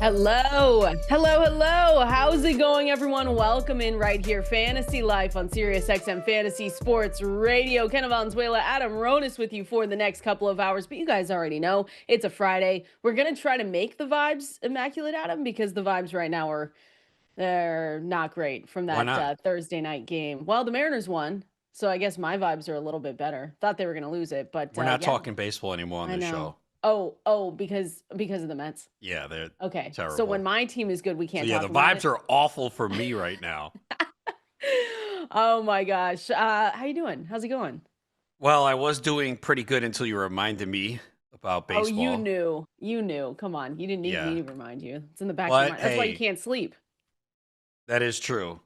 Hello. Hello, hello. How's it going, everyone? Welcome in right here. Fantasy Life on Sirius XM Fantasy Sports Radio. Kendall, Valenzuela, Adam Ronis with you for the next couple of hours. But you guys already know it's a Friday. We're going to try to make the vibes immaculate, Adam, because the vibes right now they're not great from Why that not? Thursday night game. Well, the Mariners won, so I guess my vibes are a little bit better. Thought they were going to lose it, but We're not yeah, talking baseball anymore on I this know. show. Oh, because of the Mets. Yeah, they're Okay. So when terrible. my team is good, we So can't yeah, talk the about vibes it. are awful for me right now. Oh my gosh. How you doing? How's it going? Well, I was doing pretty good until you reminded me about Oh, you baseball. knew. You knew. Come on. You didn't need me Yeah. to remind you. It's in the back of your But mind. That's why you hey, can't sleep. that is true.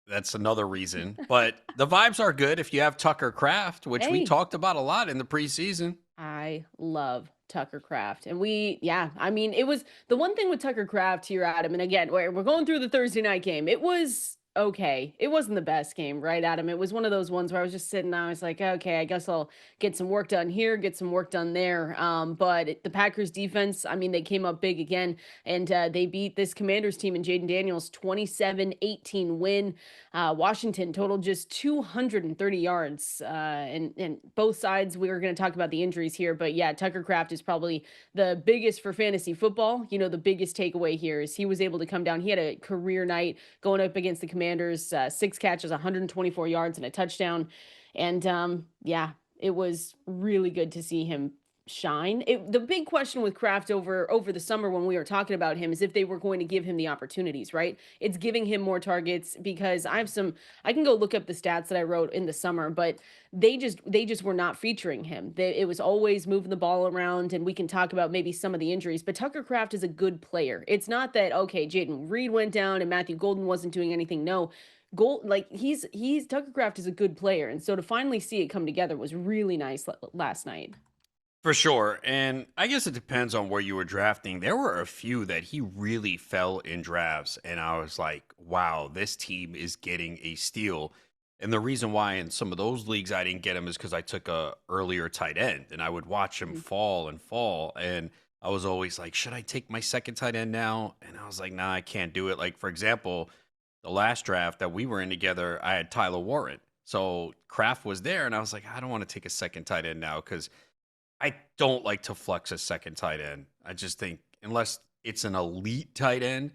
That's another reason. But the vibes are good if you have Tucker Craft, which we Hey, talked about a lot in the preseason. I love Tucker Craft. And I mean, it was the one thing with Tucker Craft here, Adam. And again, we're going through the Thursday night game. It was okay. It wasn't the best game, right, Adam? It was one of those ones where I was just sitting there. I was like, okay, I guess I'll get some work done here, get some work done there. But the Packers defense, I mean, they came up big again and they beat this Commanders team in Jayden Daniels 27-18 win. Washington totaled just 230 yards. And both sides, we were going to talk about the injuries here, but yeah, Tucker Craft is probably the biggest for fantasy football. You know, the biggest takeaway here is he was able to come down. He had a career night going up against the Commanders, 6 catches, 124 yards, and a touchdown. And yeah, it was really good to see him shine. The big question with Kraft over the summer when we were talking about him is if they were going to give him the opportunities, right? It's giving him more targets because I can go look up the stats that I wrote in the summer, but they just were not featuring him. It was always moving the ball around, and we can talk about maybe some of the injuries, but Tucker Kraft is a good player. It's not that okay, Jayden Reed went down and Matthew Golden wasn't doing anything. No, Gold like he's Tucker Kraft is a good player, and so to finally see it come together was really nice last night. For sure. And I guess it depends on where you were drafting. There were a few that he really fell in drafts. And I was like, wow, this team is getting a steal. And the reason why in some of those leagues I didn't get him is because I took a earlier tight end and I would watch him Mhm. fall and fall. And I was always like, should I take my second tight end now? And I was like, nah, I can't do it. Like, for example, the last draft that we were in together, I had Tyler Warren. So Kraft was there. And I was like, I don't want to take a second tight end now because I don't like to flex a second tight end. I just think unless it's an elite tight end,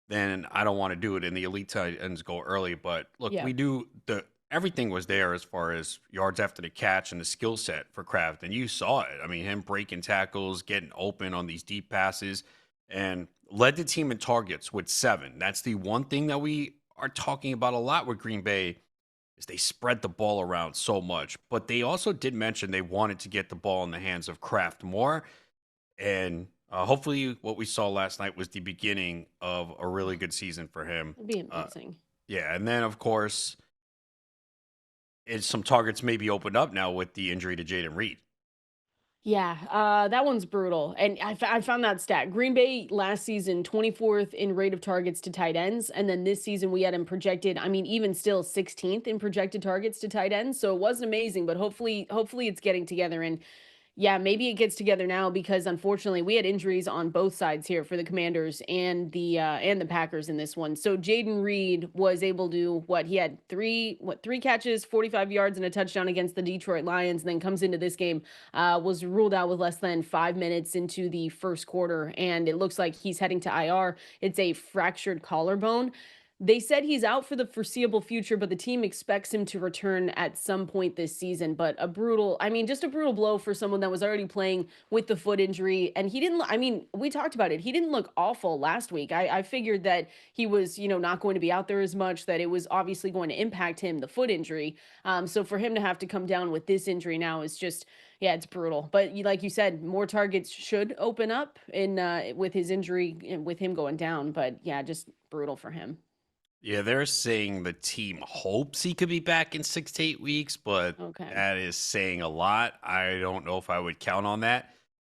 then I don't want to do it. And the elite tight ends go early. But look, Yeah. we do the everything was there as far as yards after the catch and the skill set for Kraft. And you saw it. I mean, him breaking tackles, getting open on these deep passes, and led the team in targets with 7. That's the one thing that we are talking about a lot with Green Bay is they spread the ball around so much. But they also did mention they wanted to get the ball in the hands of Kraft more. And hopefully, what we saw last night was the beginning of a really good season for him. It'd be Uh, amazing. yeah, and then of course, some targets may be opened up now with the injury to Jayden Reed. Yeah, that one's brutal. And I found that stat. Green Bay last season, 24th in rate of targets to tight ends. And then this season, we had him projected, I mean, even still 16th in projected targets to tight ends. So it wasn't amazing, but hopefully it's getting together. And yeah, maybe it gets together now because unfortunately we had injuries on both sides here for the Commanders and the Packers in this one. So Jayden Reed was able to what he had three catches, 45 yards and a touchdown against the Detroit Lions, and then comes into this game, was ruled out with less than 5 minutes into the first quarter, and it looks like he's heading to IR. It's a fractured collarbone. They said he's out for the foreseeable future, but the team expects him to return at some point this season. But just a brutal blow for someone that was already playing with the foot injury. And he didn't, I mean, we talked about it. He didn't look awful last week. I figured that he was, not going to be out there as much, that it was obviously going to impact him, the foot injury. So for him to have to come down with this injury now is just, yeah, it's brutal. But like you said, more targets should open up in with his injury and with him going down. But yeah, just brutal for him. Yeah, they're saying the team hopes he could be back in 6 to 8 weeks, but Okay. that is saying a lot. I don't know if I would count on that.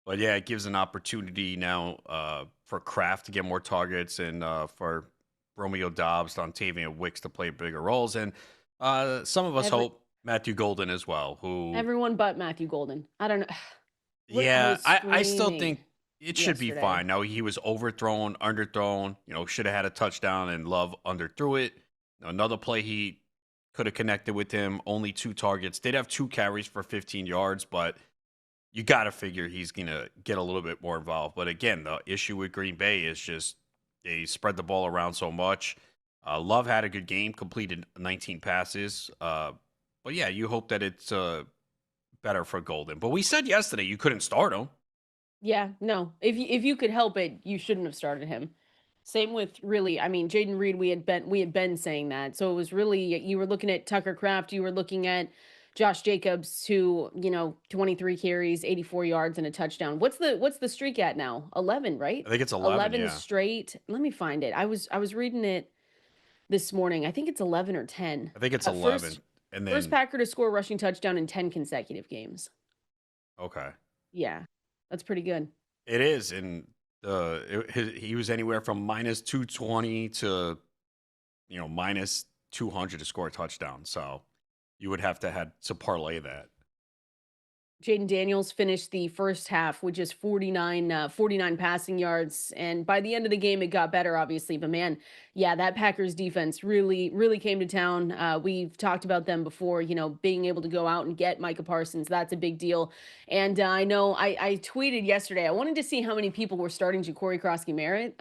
But yeah, it gives an opportunity now for Kraft to get more targets and for Romeo Dobbs, Dontavian Wicks to play bigger roles. And some of us Every hope Matthew Golden as well, who Everyone but Matthew Golden. I don't know. I yeah, was I still screaming. think it should be yesterday. fine. Now he was overthrown, underthrown. Should have had a touchdown, and Love underthrew it. Another play he could have connected with him. Only 2 targets. Did have 2 carries for 15 yards, but you got to figure he's gonna get a little bit more involved. But again, the issue with Green Bay is just they spread the ball around so much. Love had a good game, completed 19 passes. But yeah, you hope that it's better for Golden. But we said yesterday you couldn't start him. Yeah, no. If you could help it, you shouldn't have started him. Same with really, I mean, Jayden Reed, we had been saying that. So it was really you were looking at Tucker Kraft, you were looking at Josh Jacobs, who, 23 carries, 84 yards, and a touchdown. What's the streak at now? 11, right? I think it's 11. 11 Yeah, straight. Let me find it. I was reading it this morning. I think it's 11 or 10. I think it's First 11. And first then Packer to score a rushing touchdown in 10 consecutive games. okay, Yeah. That's pretty good. it is. And he was anywhere from minus 220 to minus 200 to score a touchdown. So you would have to had to parlay that. Jayden Daniels finished the first half with just 49 passing yards. And by the end of the game, it got better, obviously. But man, yeah, that Packers defense really, really came to town. We've talked about them before, being able to go out and get Micah Parsons. That's a big deal. And I know I tweeted yesterday, I wanted to see how many people were starting Ja'Cory Krosky-Merritt,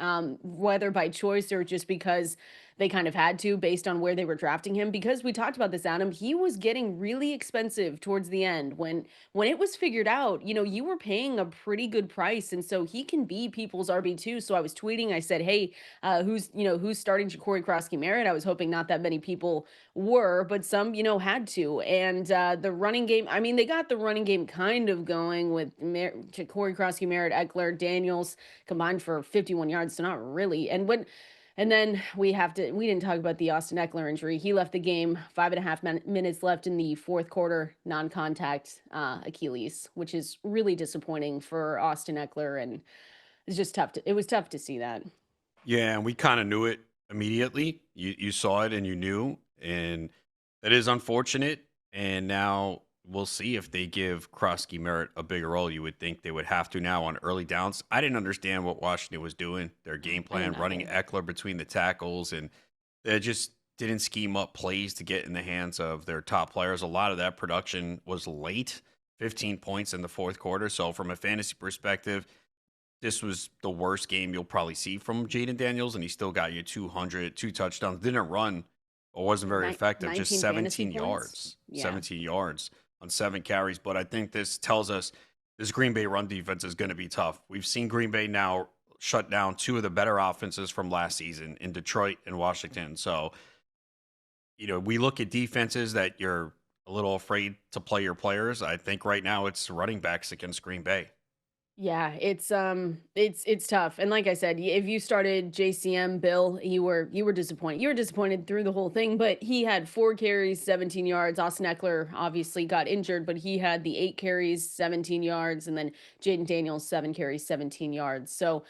whether by choice or just because they kind of had to based on where they were drafting him. Because we talked about this, Adam, he was getting really expensive towards the end when it was figured out, you were paying a pretty good price. And so he can be people's RB2. So I was tweeting, I said, hey, who's starting Ja'Cory Krosky-Merritt? I was hoping not that many people were, but some, had to. And the running game, I mean, they got the running game kind of going with Ja'Cory Krosky-Merritt, Ekeler, Daniels combined for 51 yards. So not really. And then we didn't talk about the Austin Ekeler injury. He left the game 5.5 minutes left in the fourth quarter, non-contact Achilles, which is really disappointing for Austin Ekeler. And it's just it was tough to see that. Yeah, and we kind of knew it immediately. You saw it and you knew, and that is unfortunate. And now we'll see if they give Krosky Merritt a bigger role. You would think they would have to now on early downs. I didn't understand what Washington was doing. Their game I plan, didn't running either. Eckler between the tackles, and they just didn't scheme up plays to get in the hands of their top players. A lot of that production was late, 15 points in the fourth quarter. So from a fantasy perspective, this was the worst game you'll probably see from Jayden Daniels, and he still got you 200, 2 touchdowns. Didn't run or wasn't very effective. Just 19 fantasy 17 points. yards, Yeah. 17 yards on 7 carries. But I think this tells us this Green Bay run defense is going to be tough. We've seen Green Bay now shut down 2 of the better offenses from last season in Detroit and Washington. So, we look at defenses that you're a little afraid to play your players. I think right now it's running backs against Green Bay. Yeah, it's tough. And like I said, if you started JCM Bill, you were disappointed. You were disappointed through the whole thing, but he had 4 carries, 17 yards. Austin Eckler obviously got injured, but he had the 8 carries, 17 yards, and then Jayden Daniels 7 carries, 17 yards. So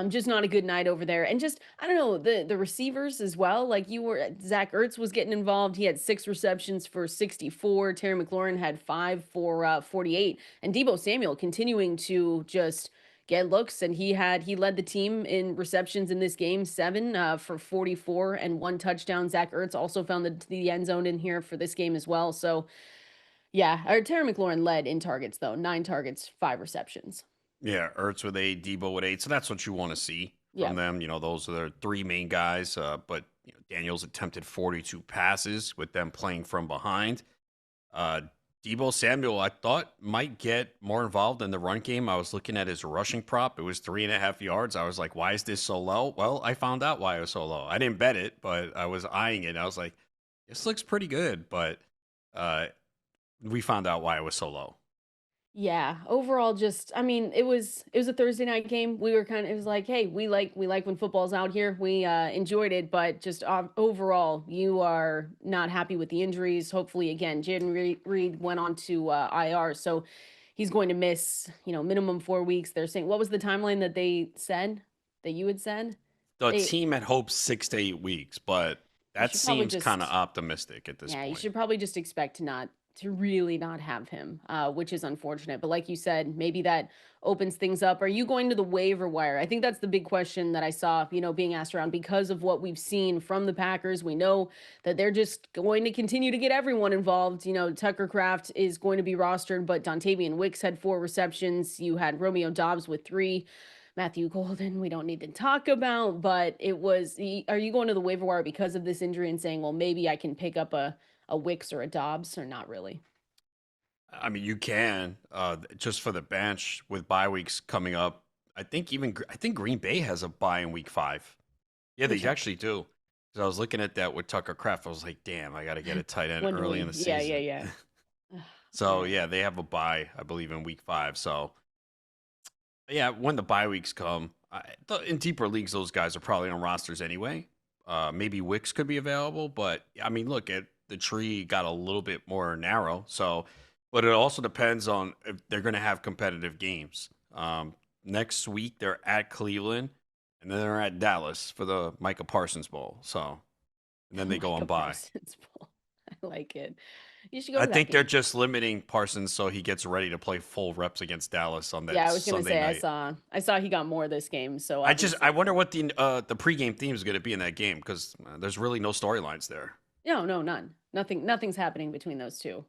just not a good night over there. And just I don't know, the receivers as well. Like Zach Ertz was getting involved. He had 6 receptions for 64. Terry McLaurin had 5 for 48. And Debo Samuel continuing to just get looks, and he led the team in receptions in this game, 7 for 44 and 1 touchdown. Zach Ertz also found the end zone in here for this game as well. So yeah, or Terry McLaurin led in targets though, 9 targets, 5 receptions. Yeah, Ertz with 8, Debo with 8. So that's what you want to see from Yeah. them. Those are their 3 main guys. But Daniels attempted 42 passes with them playing from behind. Uh, Debo Samuel, I thought might get more involved in the run game. I was looking at his rushing prop. It was 3.5 yards. I was like, why is this so low? Well, I found out why it was so low. I didn't bet it, but I was eyeing it. I was like, this looks pretty good. But uh, we found out why it was so low. Yeah, overall, just I mean, it was a Thursday night game. We were kind of it was like, hey, we like when football's out here. We enjoyed it, but just overall, you are not happy with the injuries. Hopefully, again, Reed went on to IR, so he's going to miss minimum 4 weeks. They're saying what was the timeline that they said that you had said? The They team had hoped 6 to 8 weeks, but you that should probably seems kind of just optimistic at this yeah, you point. should probably just expect to really not have him, which is unfortunate. But like you said, maybe that opens things up. Are you going to the waiver wire? I think that's the big question that I saw, being asked around because of what we've seen from the Packers. We know that they're just going to continue to get everyone involved. Tucker Kraft is going to be rostered, but Dontavian Wicks had 4 receptions. You had Romeo Doubs with 3. Matthew Golden, we don't need to talk about, but are you going to the waiver wire because of this injury and saying, well, maybe I can pick up a Wicks or a Dobbs, or not really? I mean, you can just for the bench with bye weeks coming up. I think Green Bay has a bye in week 5. Yeah, Let me they check. actually do. Because I was looking at that with Tucker Kraft. I was like, damn, I got to get a tight end When do early in we? the Yeah, yeah, season. yeah. Ugh, So man. yeah, they have a bye, I believe, in week 5. So yeah, when the bye weeks come, in deeper leagues, those guys are probably on rosters anyway. Maybe Wicks could be available, but I mean, look, the tree got a little bit more narrow. So, but it also depends on if they're going to have competitive games. Next week they're at Cleveland, and then they're at Dallas for the Micah Parsons Bowl. So, and then they go on Micah bye. Parsons Bowl. I like it. You should go I to that think they're game. just limiting Parsons so he gets ready to play full reps against Dallas on that Yeah, I was gonna Sunday say night. I saw he got more this game, so I obviously. wonder what the pregame theme is going to be in that game because there's really no storylines there. No, no, none. Nothing's happening between those two.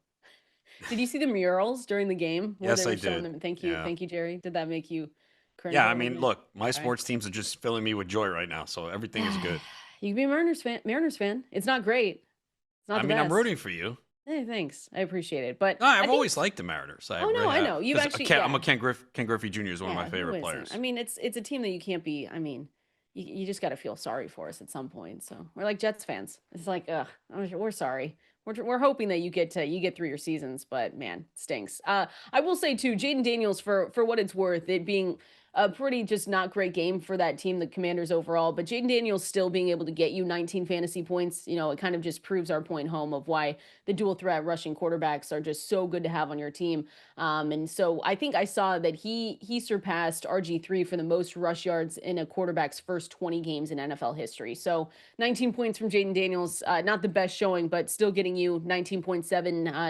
Did you see the murals during the game where they Yes, I were showing did. them? Yeah, Thank you, Jerry. Did that make you cringe yeah. a I little mean, bit? look, my Okay. sports teams are just filling me with joy right now, so everything is good. You can be a Mariners fan. Mariners fan. It's not great. It's not I the mean, I'm best. rooting for you. Hey, thanks. I appreciate it. But No, I I've think. always liked the Mariners. I Oh no, really I have know. You've because actually, I'm yeah. a Ken Griffey Jr. is one of my Yeah, who favorite isn't? I players. mean, it's a team that you can't be. I mean, you just got to feel sorry for us at some point. So we're like Jets fans. It's like, ugh, we're sorry. We're hoping that you get through your seasons, but man, it stinks. I will say too, Jayden Daniels, for what it's worth, it being a pretty just not great game for that team, the Commanders overall, but Jayden Daniels still being able to get you 19 fantasy points, it kind of just proves our point home of why the dual threat rushing quarterbacks are just so good to have on your team. And so I think I saw that he surpassed RG3 for the most rush yards in a quarterback's first 20 games in NFL history. So 19 points from Jayden Daniels, not the best showing, but still getting you 19.7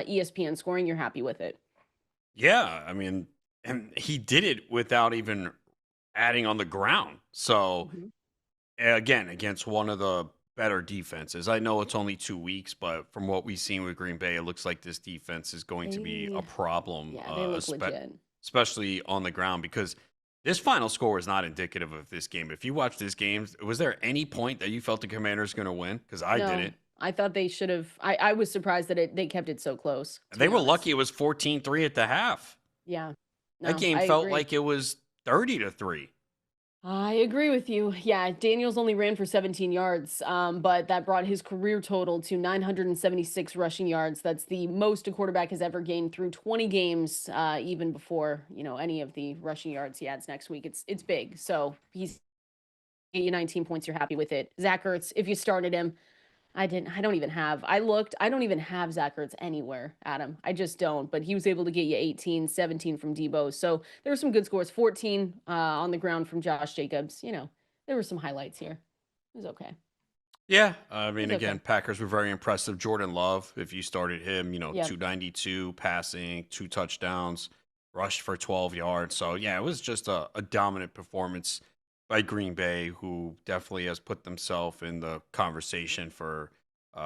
ESPN scoring. You're happy with it. Yeah, I mean, and he did it without even adding on the ground. So Mhm. again, against one of the better defenses. I know it's only 2 weeks, but from what we've seen with Green Bay, it looks like this defense is going to be a They, problem, yeah, they look legit. especially on the ground, because this final score is not indicative of this game. If you watch this game, was there any point that you felt the Commanders going to win? Because I No, didn't. I thought they should have. I was surprised that they kept it so close, to They be were lucky honest. it was 14-3 at the half. Yeah, That no, game I felt agree. like it was 30-3. I agree with you. Yeah, Daniels only ran for 17 yards, but that brought his career total to 976 rushing yards. That's the most a quarterback has ever gained through 20 games, even before any of the rushing yards he adds next week. It's big. So he's get you 19 points. You're happy with it. Zach Ertz, if you started him, I didn't. I don't even have. I looked. I don't even have Zach Ertz anywhere, Adam. I just don't. But he was able to get you 18, 17 from Debo. So there were some good scores. 14 on the ground from Josh Jacobs. There were some highlights here. It was okay. Yeah, I It mean, was again, okay. Packers were very impressive. Jordan Love, if you started him, Yep. 292 passing, 2 touchdowns, rushed for 12 yards. So, yeah, it was just a dominant performance by Green Bay, who definitely has put themselves in the conversation for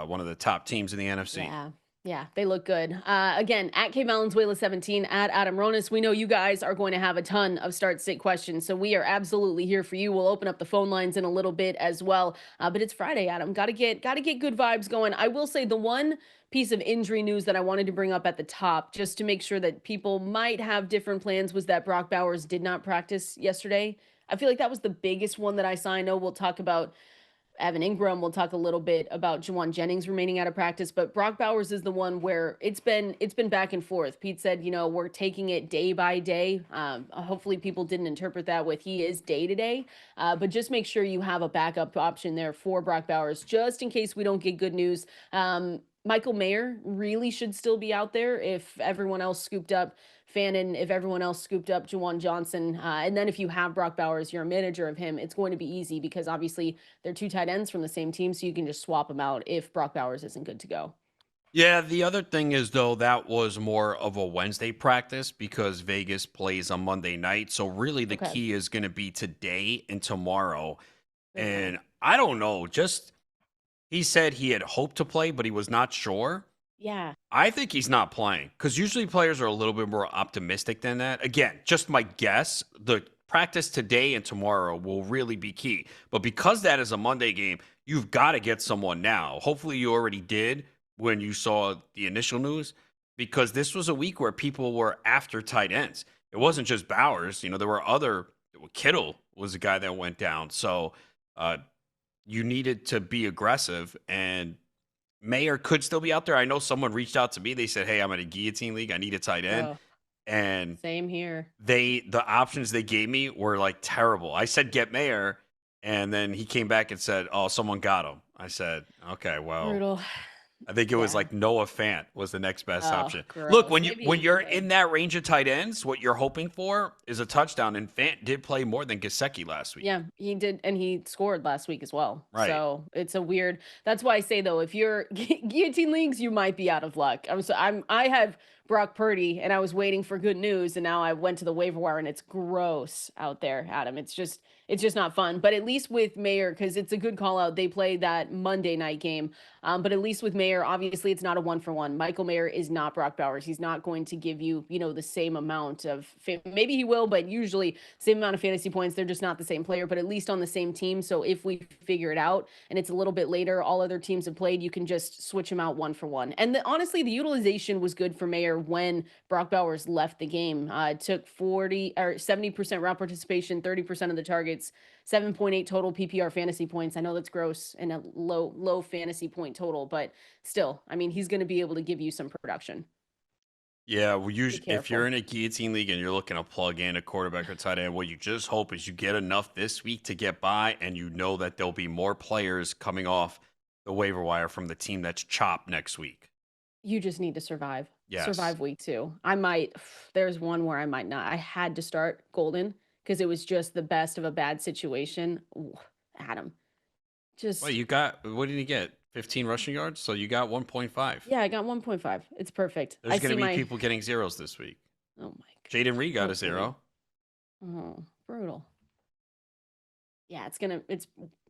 one of the top teams in the NFC. Yeah. Yeah, they look good. Again, at K Valenzuela 17, at Adam Ronis. We know you guys are going to have a ton of start sit questions, so we are absolutely here for you. We'll open up the phone lines in a little bit as well. But it's Friday, Adam. Got to get good vibes going. I will say the one piece of injury news that I wanted to bring up at the top, just to make sure that people might have different plans, was that Brock Bowers did not practice yesterday. I feel like that was the biggest one that I saw. I know we'll talk about Evan Ingram. We'll talk a little bit about Juwan Jennings remaining out of practice, but Brock Bowers is the one where it's been back and forth. Pete said, we're taking it day by day. Hopefully, people didn't interpret that with he is day to day, but just make sure you have a backup option there for Brock Bowers, just in case we don't get good news. Michael Mayer really should still be out there if everyone else scooped up Fannin, if everyone else scooped up Juwan Johnson. And then if you have Brock Bowers, you're a manager of him, it's going to be easy because obviously they're two tight ends from the same team, so you can just swap them out if Brock Bowers isn't good to go. Yeah, the other thing is though that was more of a Wednesday practice because Vegas plays on Monday night. So really the Okay. key is going to be today and tomorrow. Good point. And I don't know, just he said he had hoped to play but he was not sure. Yeah. I think he's not playing because usually players are a little bit more optimistic than that. Again, just my guess. The practice today and tomorrow will really be key. But because that is a Monday game, you've got to get someone now. Hopefully, you already did when you saw the initial news because this was a week where people were after tight ends. It wasn't just Bowers. There were other. Kittle was a guy that went down. So uh, you needed to be aggressive and Mayer could still be out there. I know someone reached out to me. They said, "Hey, I'm in a guillotine league. I need a tight end." Oh, And same here. the options they gave me were like terrible. I said get Mayer, and then he came back and said, "Oh, someone got him." I said, "Okay, well, Brutal. I think it was Yeah. like Noah Fant was the next best Oh, option." Look, gross. when Maybe you're like in that range of tight ends, what you're hoping for is a touchdown. And Fant did play more than Gesicki last week. yeah, he did, and he scored last week as well. Right. So it's a weird. That's why I say though, if you're guillotine leagues, you might be out of luck. I have Brock Purdy, and I was waiting for good news, and now I went to the waiver wire, and it's gross out there, Adam. It's just not fun. But at least with Mayer, because it's a good call out. They play that Monday night game. But at least with Mayer, obviously it's not a 1-for-1. Michael Mayer is not Brock Bowers. He's not going to give you, the same amount of maybe he will, but usually same amount of fantasy points. They're just not the same player, but at least on the same team. So if we figure it out and it's a little bit later, all other teams have played, you can just switch him out 1-for-1. And honestly, the utilization was good for Mayer when Brock Bowers left the game. It took 40 or 70% route participation, 30% of the targets, 7.8 total PPR fantasy points. I know that's gross and a low fantasy point total, but still, I mean, he's going to be able to give you some production. Yeah, Be if you're careful. in a guillotine league and you're looking to plug in a quarterback or tight end, what you just hope is you get enough this week to get by, and you know that there'll be more players coming off the waiver wire from the team that's chopped next week. You just need to survive. Yes. Survive week 2. I might there's one where I might not. I had to start Golden because it was just the best of a bad situation. Ooh, Adam, Well, just you got, what did you get? 15 rushing yards? So you got 1.5. yeah, I got 1.5. It's perfect. There's I going to see be my people getting zeros this week. oh my Jayden gosh. Reed got a Hopefully. zero. Oh, brutal. Yeah,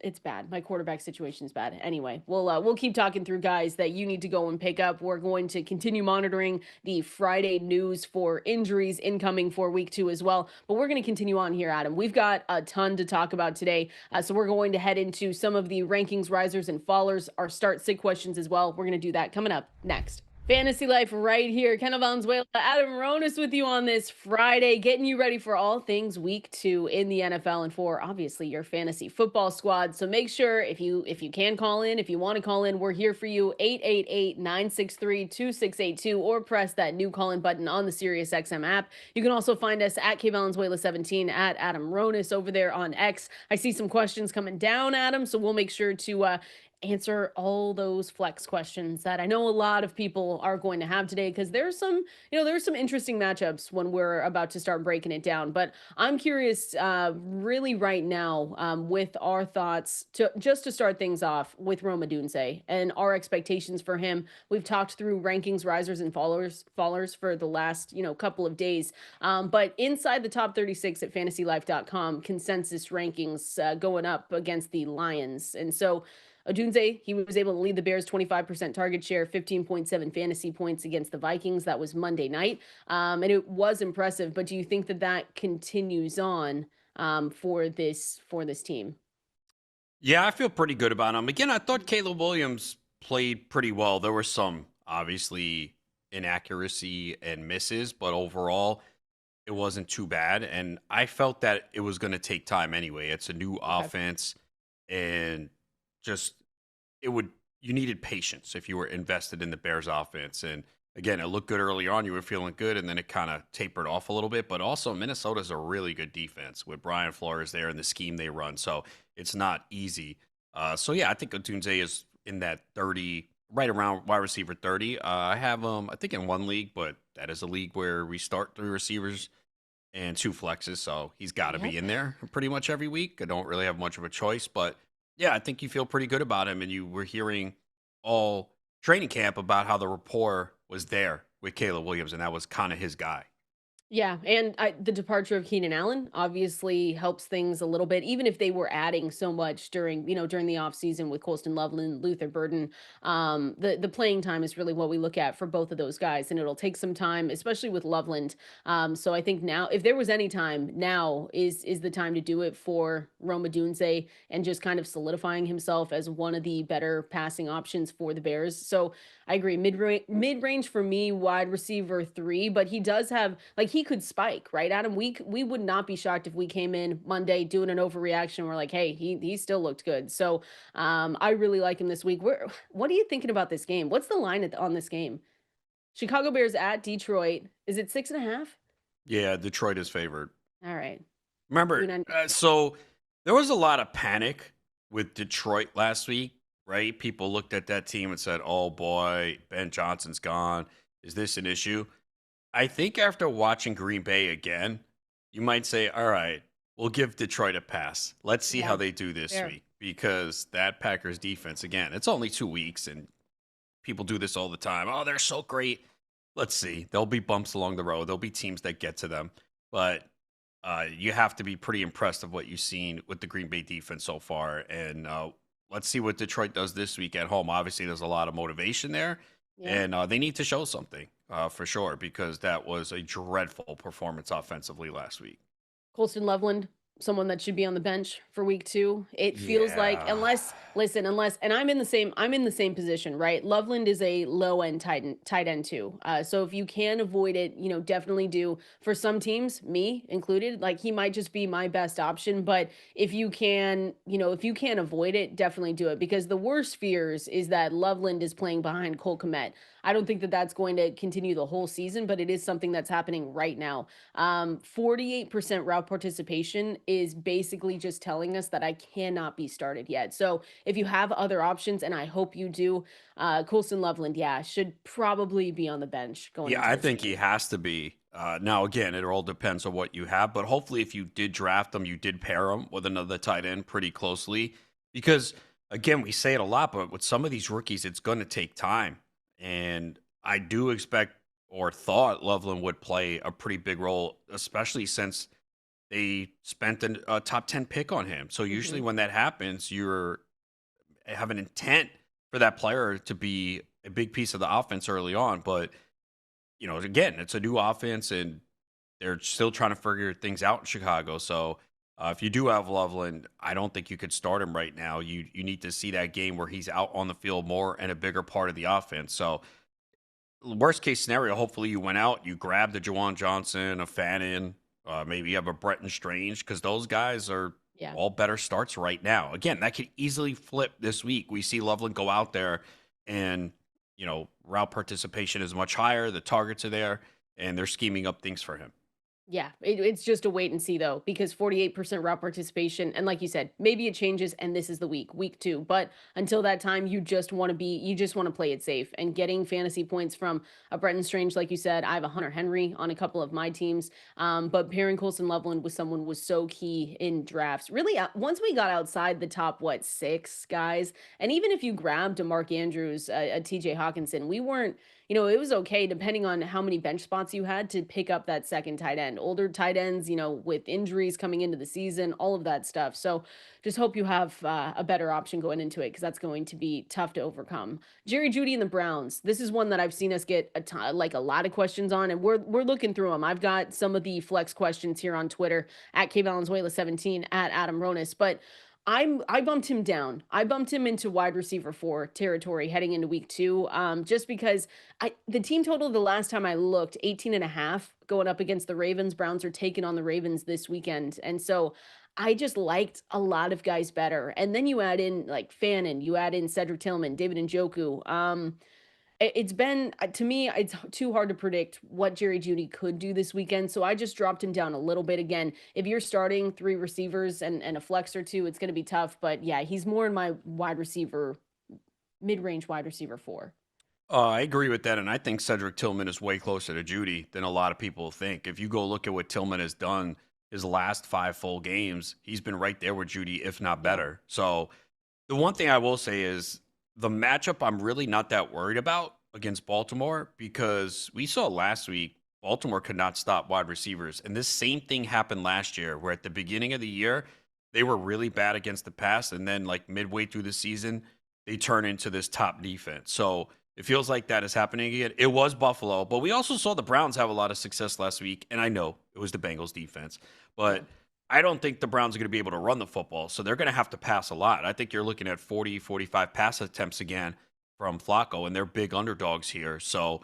it's bad. My quarterback situation is bad. Anyway, we'll keep talking through guys that you need to go and pick up. We're going to continue monitoring the Friday news for injuries incoming for week 2 as well. But we're going to continue on here, Adam. We've got a ton to talk about today. So we're going to head into some of the rankings, risers, and fallers, our start sig questions as well. We're going to do that coming up next. Fantasy Life right here. Kendall Valenzuela, Adam Ronis with you on this Friday, getting you ready for all things week 2 in the NFL and for obviously your fantasy football squad. So make sure if you can call in, if you want to call in, we're here for you. 888-963-2682 or press that new call in button on the Sirius XM app. You can also find us at K Valenzuela 17 at Adam Ronis over there on X. I see some questions coming down, Adam, so we'll make sure to answer all those flex questions that I know a lot of people are going to have today because there's some interesting matchups when we're about to start breaking it down. But I'm curious, really right now, with our thoughts to start things off with Rome Odunze and our expectations for him. We've talked through rankings, risers, and fallers for the last couple of days. But inside the top 36 at FantasyLife.com, consensus rankings going up against the Lions, and so Odunze, he was able to lead the Bears 25% target share, 15.7 fantasy points against the Vikings. That was Monday night. And it was impressive. But do you think that that continues on for this team? Yeah, I feel pretty good about him. Again, I thought Caleb Williams played pretty well. There were some obviously inaccuracy and misses, but overall, it wasn't too bad. And I felt that it was going to take time anyway. It's a new Okay. offense, and just it would you needed patience if you were invested in the Bears offense. And again, it looked good early on. You were feeling good, and then it kind of tapered off a little bit. But also, Minnesota's a really good defense with Brian Flores there and the scheme they run. So it's not easy. So yeah, I think Odunze is in that 30, right around wide receiver 30. I have I think in one league, but that is a league where we start 3 receivers and 2 flexes, so he's got to be Yep. in there pretty much every week. I don't really have much of a choice, but yeah, I think you feel pretty good about him. And you were hearing all training camp about how the rapport was there with Caleb Williams, and that was kind of his guy. Yeah, and the departure of Keenan Allen obviously helps things a little bit, even if they were adding so much during, during the offseason with Colston Loveland, Luther Burden. The playing time is really what we look at for both of those guys, and it'll take some time, especially with Loveland. So I think now, if there was any time, now is the time to do it for Rome Odunze and just kind of solidifying himself as one of the better passing options for the Bears. So I agree. Mid range for me, wide receiver 3, but he does have, like, he could spike, right, Adam? We would not be shocked if we came in Monday doing an overreaction. We're like, hey, he still looked good. So I really like him this week. What are you thinking about this game? What's the line on this game? Chicago Bears at Detroit. Is it 6.5? Yeah, Detroit is favored. All right. You Remember, and I. so there was a lot of panic with Detroit last week, right? People looked at that team and said, "Oh boy, Ben Johnson's gone. Is this an issue?" I think after watching Green Bay again, you might say, "All right, we'll give Detroit a pass. Let's see how Yeah. they do this Fair. week." Because that Packers defense, again, it's only 2 weeks, and people do this all the time. Oh, they're so great. Let's see. There'll be bumps along the road. There'll be teams that get to them, but you have to be pretty impressed of what you've seen with the Green Bay defense so far. And let's see what Detroit does this week at home. Obviously, there's a lot of motivation there, Yeah. and they need to show something for sure because that was a dreadful performance offensively last week. Colston Loveland, someone that should be on the bench for week 2. It feels like, Yeah. unless, and I'm in the same position, right? Loveland is a low end tight end too. So if you can avoid it, definitely do. For some teams, me included, like, he might just be my best option. But if you can avoid it, definitely do it, because the worst fears is that Loveland is playing behind Cole Kmet. I don't think that that's going to continue the whole season, but it is something that's happening right now. 48% route participation is basically just telling us that I cannot be started yet. So if you have other options, and I hope you do, Colson Loveland, yeah, should probably be on the bench going Yeah, into I this think he game. has to be. Now, again, it all depends on what you have, but hopefully, if you did draft him, you did pair him with another tight end pretty closely. Because, again, we say it a lot, but with some of these rookies, it's going to take time. And I do expect or thought Loveland would play a pretty big role, especially since they spent a top 10 pick on him. So, usually, Hmm. when that happens, you're have an intent for that player to be a big piece of the offense early on. But again, it's a new offense and they're still trying to figure things out in Chicago. So if you do have Loveland, I don't think you could start him right now. You need to see that game where he's out on the field more and a bigger part of the offense. So worst case scenario, hopefully you went out, you grabbed a Jawan Johnson, a Fannin, maybe you have a Brenton Strange because those guys are Yeah. all better starts right now. Again, that could easily flip this week. We see Loveland go out there and route participation is much higher. The targets are there, and they're scheming up things for him. Yeah, it's just a wait and see though, because 48% route participation, and like you said, maybe it changes, and this is the week 2. But until that time, you just want to play it safe, and getting fantasy points from a Brenton Strange, like you said. I have a Hunter Henry on a couple of my teams, but pairing Colson Loveland with someone was so key in drafts. Really, once we got outside the top, what, 6 guys, and even if you grabbed a Mark Andrews, a TJ Hawkinson, we weren't. It was okay depending on how many bench spots you had to pick up that second tight end. Older tight ends, with injuries coming into the season, all of that stuff. So just hope you have a better option going into it, because that's going to be tough to overcome. Jerry Jeudy and the Browns. This is one that I've seen us get like a lot of questions on, and we're looking through them. I've got some of the flex questions here on Twitter at Valenzuela 17 at Adam Ronis, but I bumped him down. I bumped him into wide receiver 4 territory heading into week 2. Just because the team total the last time I looked, 18.5, going up against the Ravens. Browns are taking on the Ravens this weekend. And so I just liked a lot of guys better. And then you add in like Fannin, you add in Cedric Tillman, David Njoku. It's been, to me, it's too hard to predict what Jerry Jeudy could do this weekend. So I just dropped him down a little bit. Again, if you're starting 3 receivers and a flex or 2, it's going to be tough. But yeah, he's more in my mid-range wide receiver 4. I agree with that, and I think Cedric Tillman is way closer to Judy than a lot of people think. If you go look at what Tillman has done his last 5 full games, he's been right there with Judy, if not Yeah. better. So the one thing I will say is the matchup I'm really not that worried about against Baltimore because we saw last week Baltimore could not stop wide receivers. And this same thing happened last year where at the beginning of the year, they were really bad against the pass. And then, like midway through the season, they turn into this top defense. So it feels like that is happening again. It was Buffalo, but we also saw the Browns have a lot of success last week. And I know it was the Bengals defense, Yeah. but I don't think the Browns are going to be able to run the football. So they're going to have to pass a lot. I think you're looking at 40, 45 pass attempts again from Flacco, and they're big underdogs here. So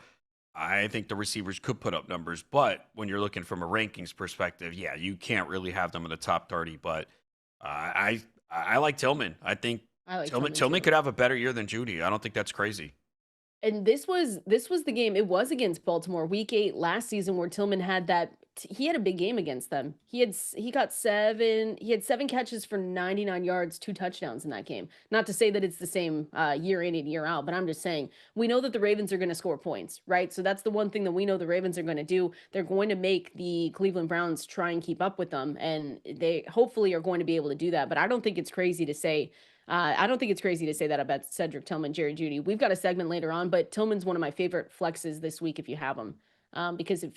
I think the receivers could put up numbers. But when you're looking from a rankings perspective, yeah, you can't really have them in the top 30. But I like Tillman. I think I like Tillman Tillman too. could have a better year than Jeudy. I don't think that's crazy. And this was the game. It was against Baltimore, week 8 last season, where Tillman had that. He had a big game against them. He got 7. He had 7 catches for 99 yards, 2 touchdowns in that game. Not to say that it's the same year in and year out, but I'm just saying we know that the Ravens are going to score points, right? So that's the one thing that we know the Ravens are going to do. They're going to make the Cleveland Browns try and keep up with them, and they hopefully are going to be able to do that. But I don't think it's crazy to say that about Cedric Tillman, Jerry Jeudy. We've got a segment later on, but Tillman's one of my favorite flexes this week if you have him, because it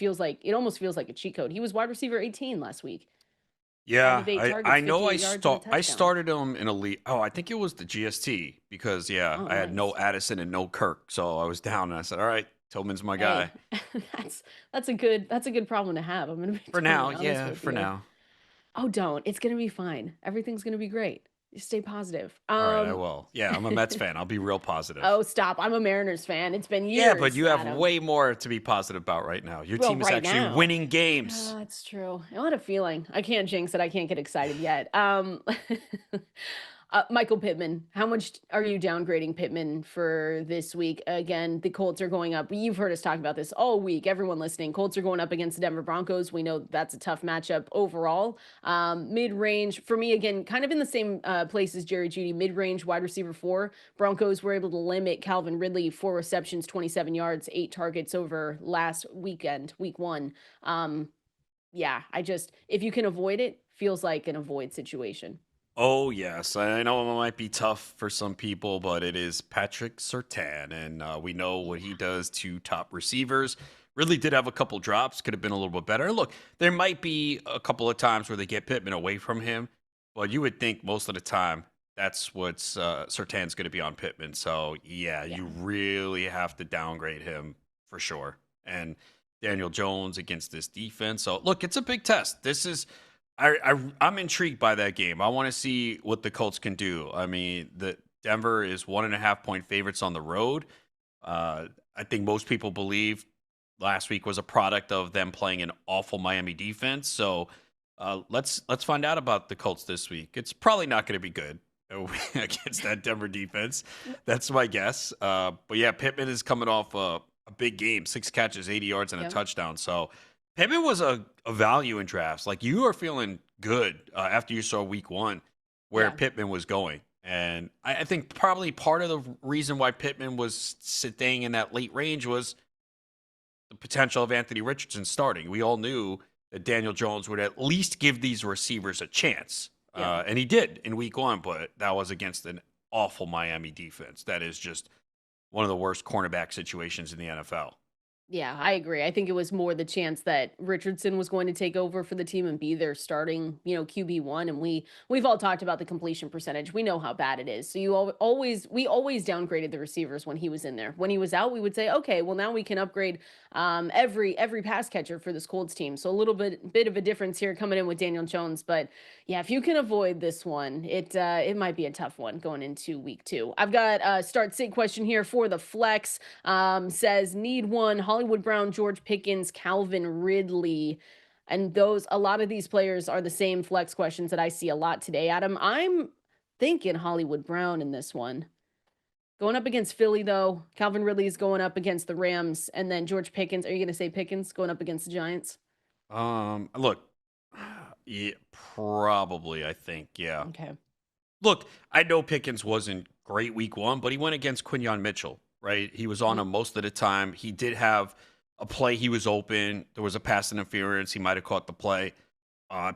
almost feels like a cheat code. He was wide receiver 18 last week, 5 Yeah, of 8 I targets, know 58 yards, and a I touchdown. started him in a league. Oh, I think it was the GST because yeah, Oh, I had no nice. Addison and no Kirk, so I was down and I said, "All right, Tillman's my Hey, guy that's a good problem to have. I'm gonna be for now." totally honest Yeah, with for you. now. Oh, don't. It's gonna be fine. Everything's gonna be great. Just stay positive. All right, I will. Yeah, I'm a Mets fan. I'll be real positive. Oh, stop. I'm a Mariners fan. It's been Yeah, but years, you have Adam. way more to be positive about right now. Your Well, team is right actually now. winning games. That's true. I had a feeling. I can't jinx it. I can't get excited yet. Michael Pittman, how much are you downgrading Pittman for this week? Again, the Colts are going up. You've heard us talk about this all week. Everyone listening, Colts are going up against the Denver Broncos. We know that's a tough matchup overall. Mid-range for me, again, kind of in the same place as Jerry Jeudy. Mid-range wide receiver 4. Broncos were able to limit Calvin Ridley, 4 receptions, 27 yards, 8 targets over last weekend, week 1. Yeah, if you can avoid it, feels like an avoid situation. Oh, yes. I know it might be tough for some people, but it is Patrick Surtain, and we know what Yeah. he does to top receivers. Really did have a couple drops, could have been a little bit better. And look, there might be a couple of times where they get Pittman away from him, but you would think most of the time that's what's Surtain's going to be on Pittman. So, yeah, Yeah. you really have to downgrade him for sure. And Daniel Jones against this defense. So, look, it's a big test. This is I'm intrigued by that game. I want to see what the Colts can do. I mean, the Denver is 1.5 point favorites on the road. I think most people believe last week was a product of them playing an awful Miami defense. So let's find out about the Colts this week. It's probably not going to be good against that Denver defense. That's my guess. But yeah, Pittman is coming off a big game, 6 catches, 80 yards, and a Yep. touchdown. So Pittman was a value in drafts. Like you are feeling good after you saw week 1 where Yeah. Pittman was going. And I think probably part of the reason why Pittman was staying in that late range was the potential of Anthony Richardson starting. We all knew that Daniel Jones would at least give these receivers a chance. Yeah. And he did in week 1, but that was against an awful Miami defense. That is just one of the worst cornerback situations in the NFL. Yeah, I agree. I think it was more the chance that Richardson was going to take over for the team and be their starting, QB1. And we've all talked about the completion percentage. We know how bad it is. So we always downgraded the receivers when he was in there. When he was out, we would say, okay, well now we can upgrade every pass catcher for this Colts team. So a little bit of a difference here coming in with Daniel Jones. But yeah, if you can avoid this one, it might be a tough one going into week 2. I've got a start sit question here for the flex. Says need one Hollywood Brown, George Pickens, Calvin Ridley. And a lot of these players are the same flex questions that I see a lot today, Adam. I'm thinking Hollywood Brown in this one. Going up against Philly, though, Calvin Ridley is going up against the Rams. And then George Pickens, are you going to say Pickens going up against the Giants? Look, yeah, probably, I think, yeah. Okay. Look, I know Pickens wasn't great week 1, but he went against Quinyon Mitchell, right? He was on Mhm. him most of the time. He did have a play. He was open. There was a pass interference. He might have caught the play.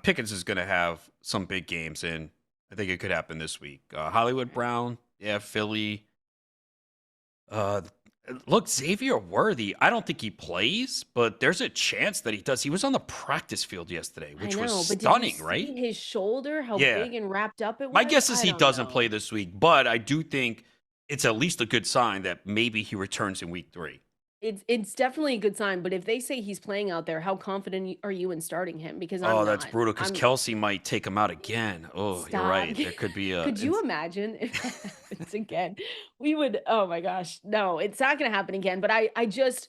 Pickens is going to have some big games, and I think it could happen this week. Hollywood Okay. Brown, yeah, Philly. Uh, Look, Xavier Worthy, I don't think he plays, but there's a chance that he does. He was on the practice field yesterday, I which was know, but did you stunning, right? see his shoulder, how Yeah. big and wrapped up it My was? guess is I he don't doesn't play know. this week, but I do think it's at least a good sign that maybe he returns in week 3. It's definitely a good sign, but if they say he's playing out there, how confident are you in starting him? Because I'm Oh, that's not. brutal because I'm Kelsey might take him out again. Oh, you're Stop. right. There could be a. Could you imagine if that happens again? We would, oh my gosh. No, it's not gonna happen again. But I just,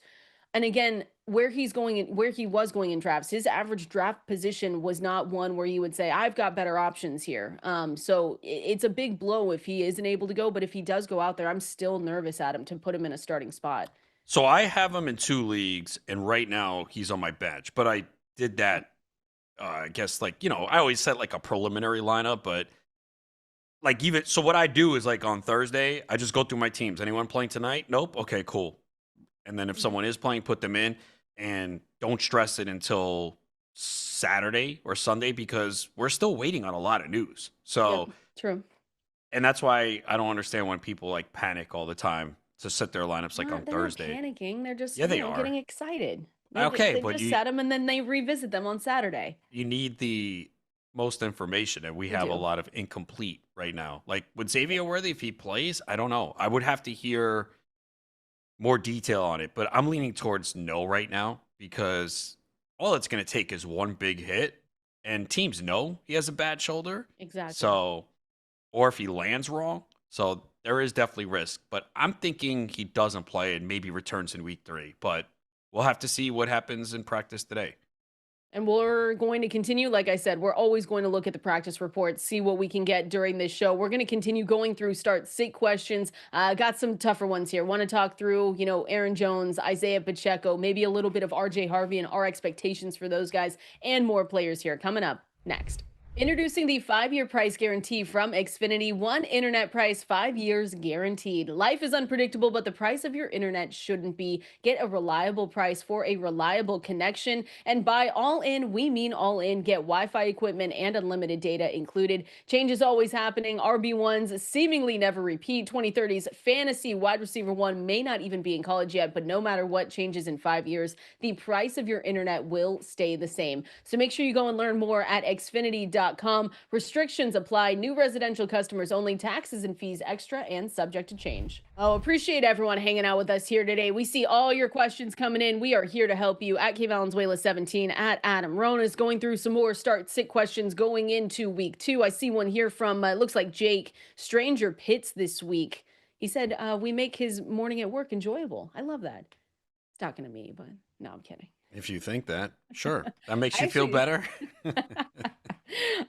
and again, where he's going in, where he was going in drafts, his average draft position was not one where you would say, I've got better options here. So it's a big blow if he isn't able to go, but if he does go out there, I'm still nervous at him to put him in a starting spot. So I have him in 2 leagues, and right now he's on my bench. But I did that. I guess I always set like a preliminary lineup, but like even so, what I do is like on Thursday, I just go through my teams. Anyone playing tonight? Nope. Okay, cool. And then if Mhm. someone is playing, put them in, and don't stress it until Saturday or Sunday because we're still waiting on a lot of news. Yep, So, true. and that's why I don't understand when people like panic all the time to set their lineups like on They're not Thursday. panicking. They're just, Yeah, they getting are. excited. Okay, They but just you set them and then they revisit them on Saturday. you need the most information, and we We have a do. lot of incomplete right now. Like with Xavier Worthy, if he plays, I don't know. I would have to hear more detail on it, but I'm leaning towards no right now because all it's going to take is one big hit, and teams know he has a bad shoulder. Exactly. So, or if he lands wrong, so there is definitely risk. But I'm thinking he doesn't play and maybe returns in week 3. But we'll have to see what happens in practice today. And we're going to continue. Like I said, we're always going to look at the practice reports, see what we can get during this show. We're going to continue going through start sit questions. Got some tougher ones here. Want to talk through, Aaron Jones, Isiah Pacheco, maybe a little bit of RJ Harvey and our expectations for those guys and more players here coming up next. Introducing the 5-year price guarantee from Xfinity. One internet price, 5 years guaranteed. Life is unpredictable, but the price of your internet shouldn't be. Get a reliable price for a reliable connection. And by all in, we mean all in. Get Wi Fi equipment and unlimited data included. Change is always happening. RB1s seemingly never repeat. 2030s fantasy wide receiver one may not even be in college yet, but no matter what changes in 5 years, the price of your internet will stay the same. So make sure you go and learn more at xfinity.com. Restrictions apply. New residential customers only. Taxes and fees extra and subject to change. Oh, appreciate everyone hanging out with us here today. We see all your questions coming in. We are here to help you at Valenzuela 17 at Adam Ronis, going through some more start sit questions going into week 2. I see one here from looks like Jake Stranger Pitts this week. He said we make his morning at work enjoyable. I love that. He's talking to me, but no, I'm kidding. If you think that, sure. That makes I you feel actually better.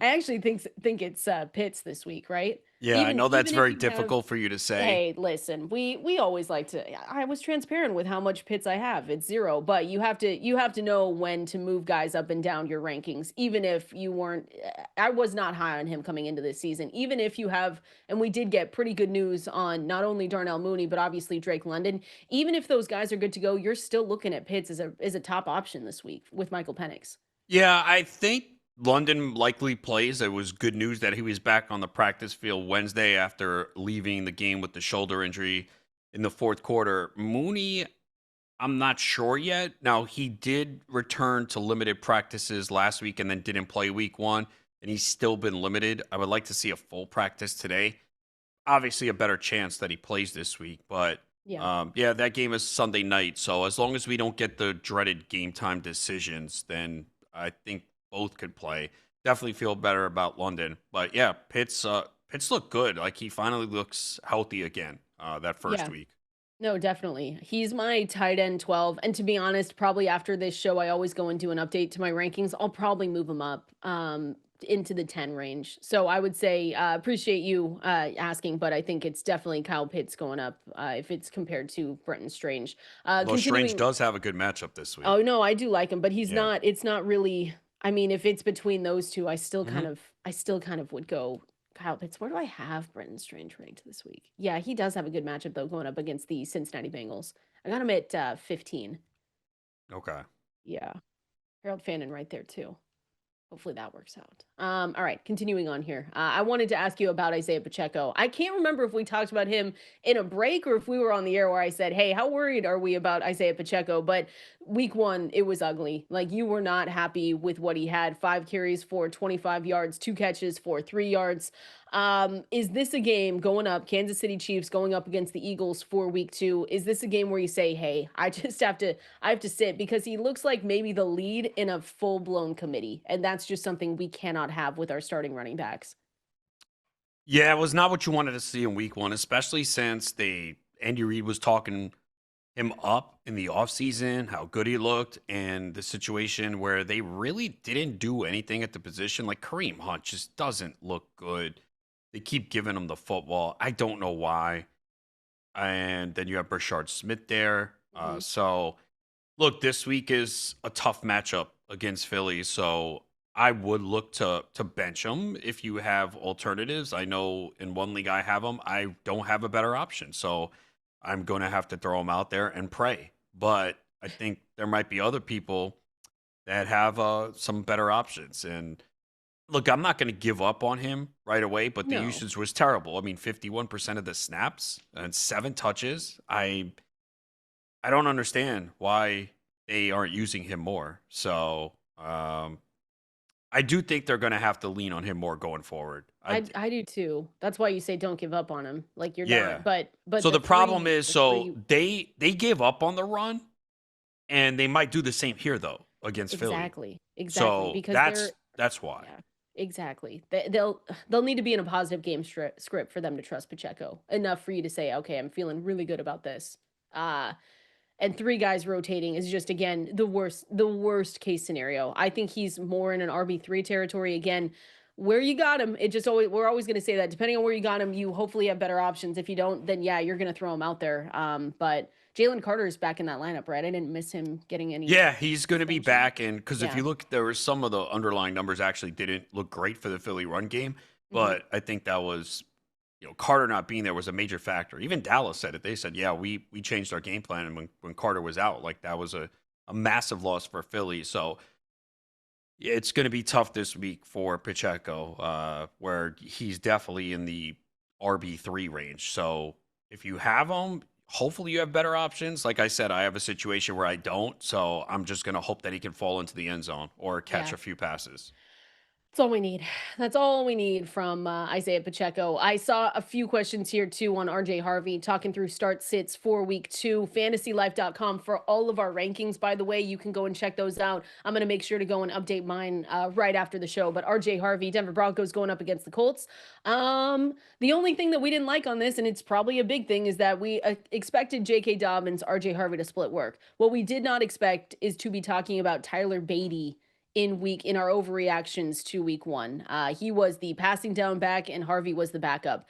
I actually think it's Pitts this week, right? Yeah, I Even know that's even if very you have difficult for you to say. Hey, listen, we always like to I was transparent with how much Pitts I have. It's 0, but you have to know when to move guys up and down your rankings even if you weren't I was not high on him coming into this season. Even if you have and we did get pretty good news on not only Darnell Mooney but obviously Drake London. Even if those guys are good to go, you're still looking at Pitts as a top option this week with Michael Penix. Yeah, I think London likely plays. It was good news that he was back on the practice field Wednesday after leaving the game with the shoulder injury in the fourth quarter. Mooney, I'm not sure yet. Now, he did return to limited practices last week and then didn't play week 1, and he's still been limited. I would like to see a full practice today. Obviously, a better chance that he plays this week, but Yeah. yeah, that game is Sunday night. So as long as we don't get the dreaded game time decisions, then I think both could play. Definitely feel better about London, but yeah, Pitts look good. Like he finally looks healthy again. That first Yeah. week. No, definitely. He's my tight end 12. And to be honest, probably after this show, I always go and do an update to my rankings. I'll probably move him up into the 10 range. So I would say, appreciate you asking, but I think it's definitely Kyle Pitts going up if it's compared to Brenton Strange. Although Strange Continuing. does have a good matchup this week. Oh, no, I do like him, but Yeah. it's not really, I mean, if it's between those two, Hmm. I still kind of would go Kyle Pitts. Where do I have Brenton Strange ranked this week? Yeah, he does have a good matchup though, going up against the Cincinnati Bengals. I got him at 15. Okay. Yeah. Harold Fannin right there too. Hopefully that works out. All right, continuing on here. I wanted to ask you about Isaiah Pacheco. I can't remember if we talked about him in a break or if we were on the air where I said, "Hey, how worried are we about Isaiah Pacheco?" But week 1, it was ugly. Like you were not happy with what he had. 5 carries for 25 yards, 2 catches for 3 yards. Is this a game going up Kansas City Chiefs going up against the Eagles for week 2? Is this a game where you say, "Hey, I have to sit," because he looks like maybe the lead in a full-blown committee, and that's just something we cannot have with our starting running backs. Yeah, it was not what you wanted to see in week 1, especially since Andy Reid was talking him up in the offseason, how good he looked, and the situation where they really didn't do anything at the position. Like Kareem Hunt just doesn't look good. They keep giving him the football. I don't know why. And then you have Brashard Smith there. Mhm. So look, this week is a tough matchup against Philly. So I would look to bench him if you have alternatives. I know in one league I have him. I don't have a better option. So I'm going to have to throw him out there and pray. But I think there might be other people that have some better options. And look, I'm not going to give up on him right away, but the No. usage was terrible. I mean, 51% of the snaps and 7 touches. I don't understand why they aren't using him more. So, I do think they're going to have to lean on him more going forward. I do too. That's why you say don't give up on him. Like you're Yeah. not, but So the the problem 3 is, the so 3 they gave up on the run, and they might do the same here though against Philly. exactly, So because they're that's why. yeah, exactly. They'll need to be in a positive game script for them to trust Pacheco enough for you to say, "Okay, I'm feeling really good about this." Uh and 3 guys rotating is just again the worst case scenario. I think he's more in an RB3 territory again. Where you got him, it just always we're always going to say that depending on where you got him, you hopefully have better options. If you don't, then yeah, you're going to throw him out there. But Jalen Carter is back in that lineup, right? I didn't miss him getting any Yeah, he's going to be suspension. back, and because if Yeah. you look, there was some of the underlying numbers actually didn't look great for the Philly run game, Hmm. but I think that was, Carter not being there was a major factor. Even Dallas said it. They said, yeah, we changed our game plan, and when Carter was out, like that was a massive loss for Philly. So yeah, it's going to be tough this week for Pacheco, where he's definitely in the RB3 range. So if you have him, hopefully you have better options. Like I said, I have a situation where I don't. So I'm just going to hope that he can fall into the end zone or catch Yeah. a few passes. That's all we need. That's all we need from Isaiah Pacheco. I saw a few questions here too on RJ Harvey talking through start sits for week 2. FantasyLife.com for all of our rankings. By the way, you can go and check those out. I'm going to make sure to go and update mine right after the show. But RJ Harvey, Denver Broncos going up against the Colts. The only thing that we didn't like on this, and it's probably a big thing, is that we expected J.K. Dobbins, RJ Harvey to split work. What we did not expect is to be talking about Tyler Beatty in our overreactions to week 1. He was the passing down back and Harvey was the backup.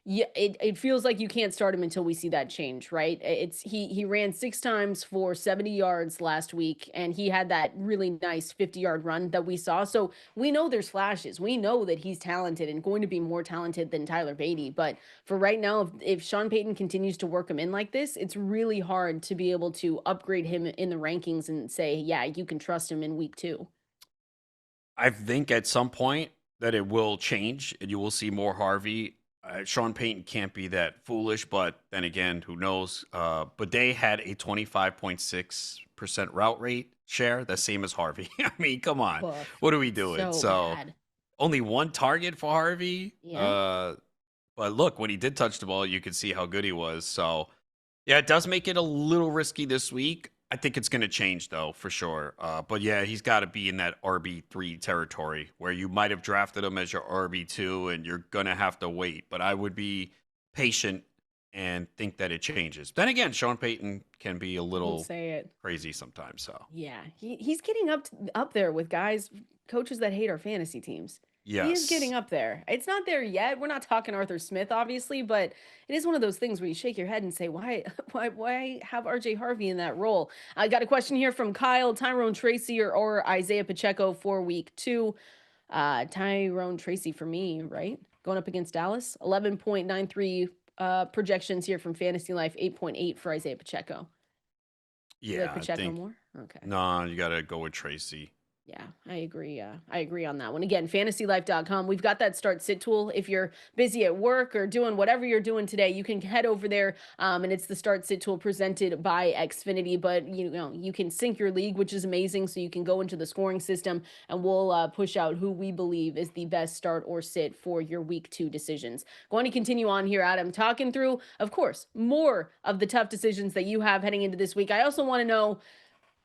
Yeah, it feels like you can't start him until we see that change, right? It's he ran 6 times for 70 yards last week and he had that really nice 50-yard run that we saw. So we know there's flashes. We know that he's talented and going to be more talented than Tyler Beatty, but for right now if Sean Payton continues to work him in like this, it's really hard to be able to upgrade him in the rankings and say, "Yeah, you can trust him in week 2." I think at some point that it will change and you will see more Harvey. Sean Payton can't be that foolish, but then again, who knows? But they had a 25.6% route rate share, the same as Harvey. I mean, come on. Woof. What are we doing? So So bad. only one target for Harvey. Yeah. But look, when he did touch the ball, you could see how good he was. So yeah, it does make it a little risky this week. I think it's going to change though, for sure. But yeah, he's got to be in that RB3 territory where you might have drafted him as your RB2 and you're going to have to wait. But I would be patient and think that it changes. Then again, Sean Payton can be a Don't little say it. crazy sometimes. So Yeah. He's getting up there with guys, coaches that hate our fantasy teams. He is getting yes. up there. It's not there yet. We're not talking Arthur Smith, obviously, but it is one of those things where you shake your head and say, why, why have RJ Harvey in that role? I got a question here from Kyle, Tyrone Tracy, or Isaiah Pacheco for week 2. Tyrone Tracy for me, right? Going up against Dallas. 11.93 projections here from Fantasy Life, 8.8 for Isaiah Pacheco. You like Yeah, I Pacheco think, more? Okay. no, you got to go with Tracy. Yeah, I agree. I agree on that one. Again, fantasylife.com. We've got that start sit tool. If you're busy at work or doing whatever you're doing today, you can head over there. And it's the start sit tool presented by Xfinity. But you know, you can sync your league, which is amazing. So you can go into the scoring system and we'll push out who we believe is the best start or sit for your week 2 decisions. Going to continue on here, Adam, talking through, of course, more of the tough decisions that you have heading into this week. I also want to know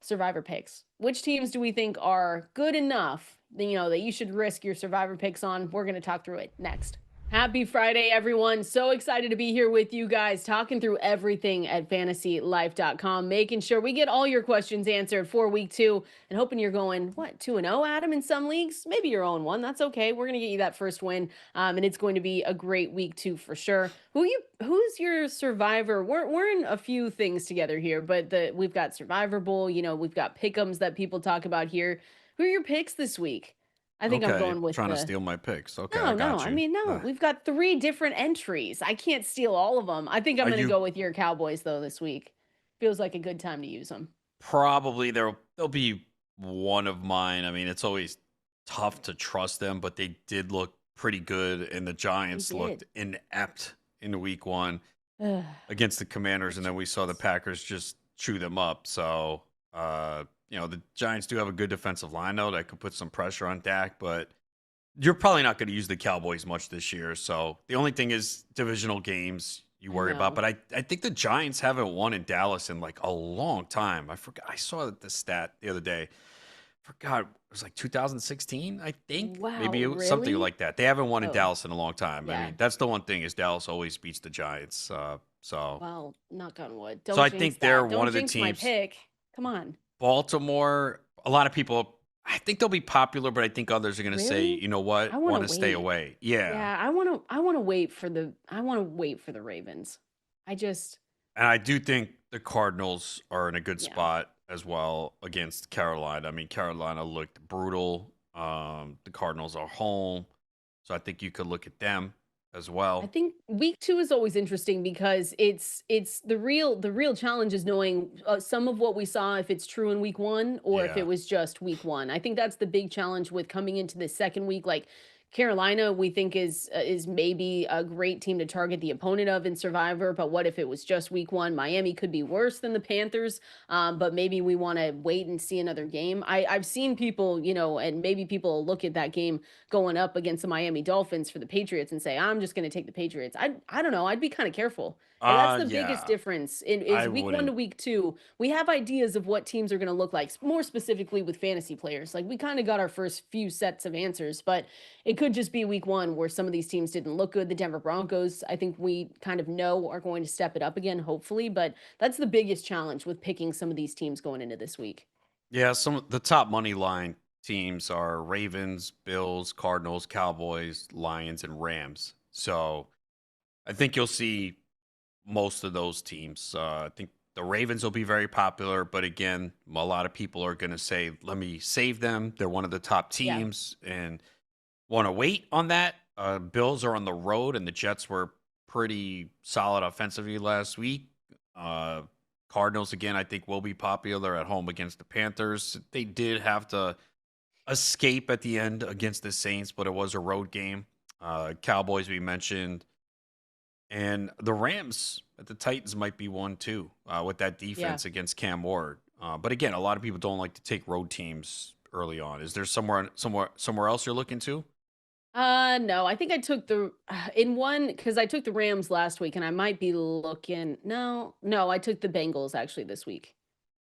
survivor picks. Which teams do we think are good enough, that you should risk your survivor picks on? We're going to talk through it next. Happy Friday, everyone. So excited to be here with you guys, talking through everything at fantasylife.com, making sure we get all your questions answered for week 2, and hoping you're going, 2-0, Adam, in some leagues? Maybe your own one. That's okay. We're going to get you that first win, and it's going to be a great week 2 for sure. Who's your survivor? We're in a few things together here, but we've got Survivor Bowl, we've got pick'ems that people talk about here. Who are your picks this week? I think I'm Okay, going with trying to the steal my picks. Okay, I no, no. got I you. mean, no. We've got 3 different entries. I can't steal all of them. I think I'm Are going to you go with your Cowboys though this week. Feels like a good time to use them. probably they'll be one of mine. I mean, it's always tough to trust them, but they did look pretty good, and the They Giants looked did. inept in week 1 Ugh, against the the Commanders, and then we saw the Giants. Packers just chew them up. So, the Giants do have a good defensive line though that could put some pressure on Dak, but you're probably not going to use the Cowboys much this year. So the only thing is divisional games you I worry about. know. But I think the Giants haven't won in Dallas in like a long time. I forgot. I saw the stat the other day. Forgot it was like 2016. I think maybe Wow, it was something really? like that. They haven't won in Oh, Dallas in a long time. I yeah. mean, that's the one thing is Dallas always beats the Giants. So Well, knock on wood. so Don't I jinx think they're that. one Don't of the jinx my teams. pick. Come on. Baltimore, a lot of people, I think they'll be popular, but I think others are going to say, Really? you know what, I want to want to stay wait. away. Yeah. Yeah, I want to wait for the Ravens. I just And I do think the Cardinals are in a good yeah. spot as well against Carolina. I mean, Carolina looked brutal. The Cardinals are home. So I think you could look at them as I well. think week 2 is always interesting because it's the real challenge is knowing some of what we saw if it's true in week 1 or if it Yeah. was just week 1. I think that's the big challenge with coming into the second week. Like Carolina, we think is maybe a great team to target the opponent of in Survivor, but what if it was just week 1? Miami could be worse than the Panthers, but maybe we want to wait and see another game. I've seen people, and maybe people look at that game going up against the Miami Dolphins for the Patriots and say, I'm just going to take the Patriots. I don't know. I'd be kind of careful. And that's the biggest Yeah. difference is I week 1 to wouldn't. week 2. We have ideas of what teams are going to look like, more specifically with fantasy players. Like we kind of got our first few sets of answers, but it could just be week 1 where some of these teams didn't look good. The Denver Broncos, I think we kind of know are going to step it up again, hopefully. But that's the biggest challenge with picking some of these teams going into this week. Yeah. Some of the top money line teams are Ravens, Bills, Cardinals, Cowboys, Lions, and Rams. So I think you'll see most of those teams. I think the Ravens will be very popular, but again, a lot of people are going to say, let me save them. They're one of the top Yeah. teams and want to wait on that. Bills are on the road, and the Jets were pretty solid offensively last week. Uh, Cardinals, again, I think will be popular at home against the Panthers. They did have to escape at the end against the Saints, but it was a road game. Cowboys, we mentioned. And the Rams at the Titans might be one too with that Yeah. defense against Cam Ward. But again, a lot of people don't like to take road teams early on. Is there somewhere else you're looking to? No, I think I took the in one because I took the Rams last week, and I might be looking. No, no, I took the Bengals actually this week.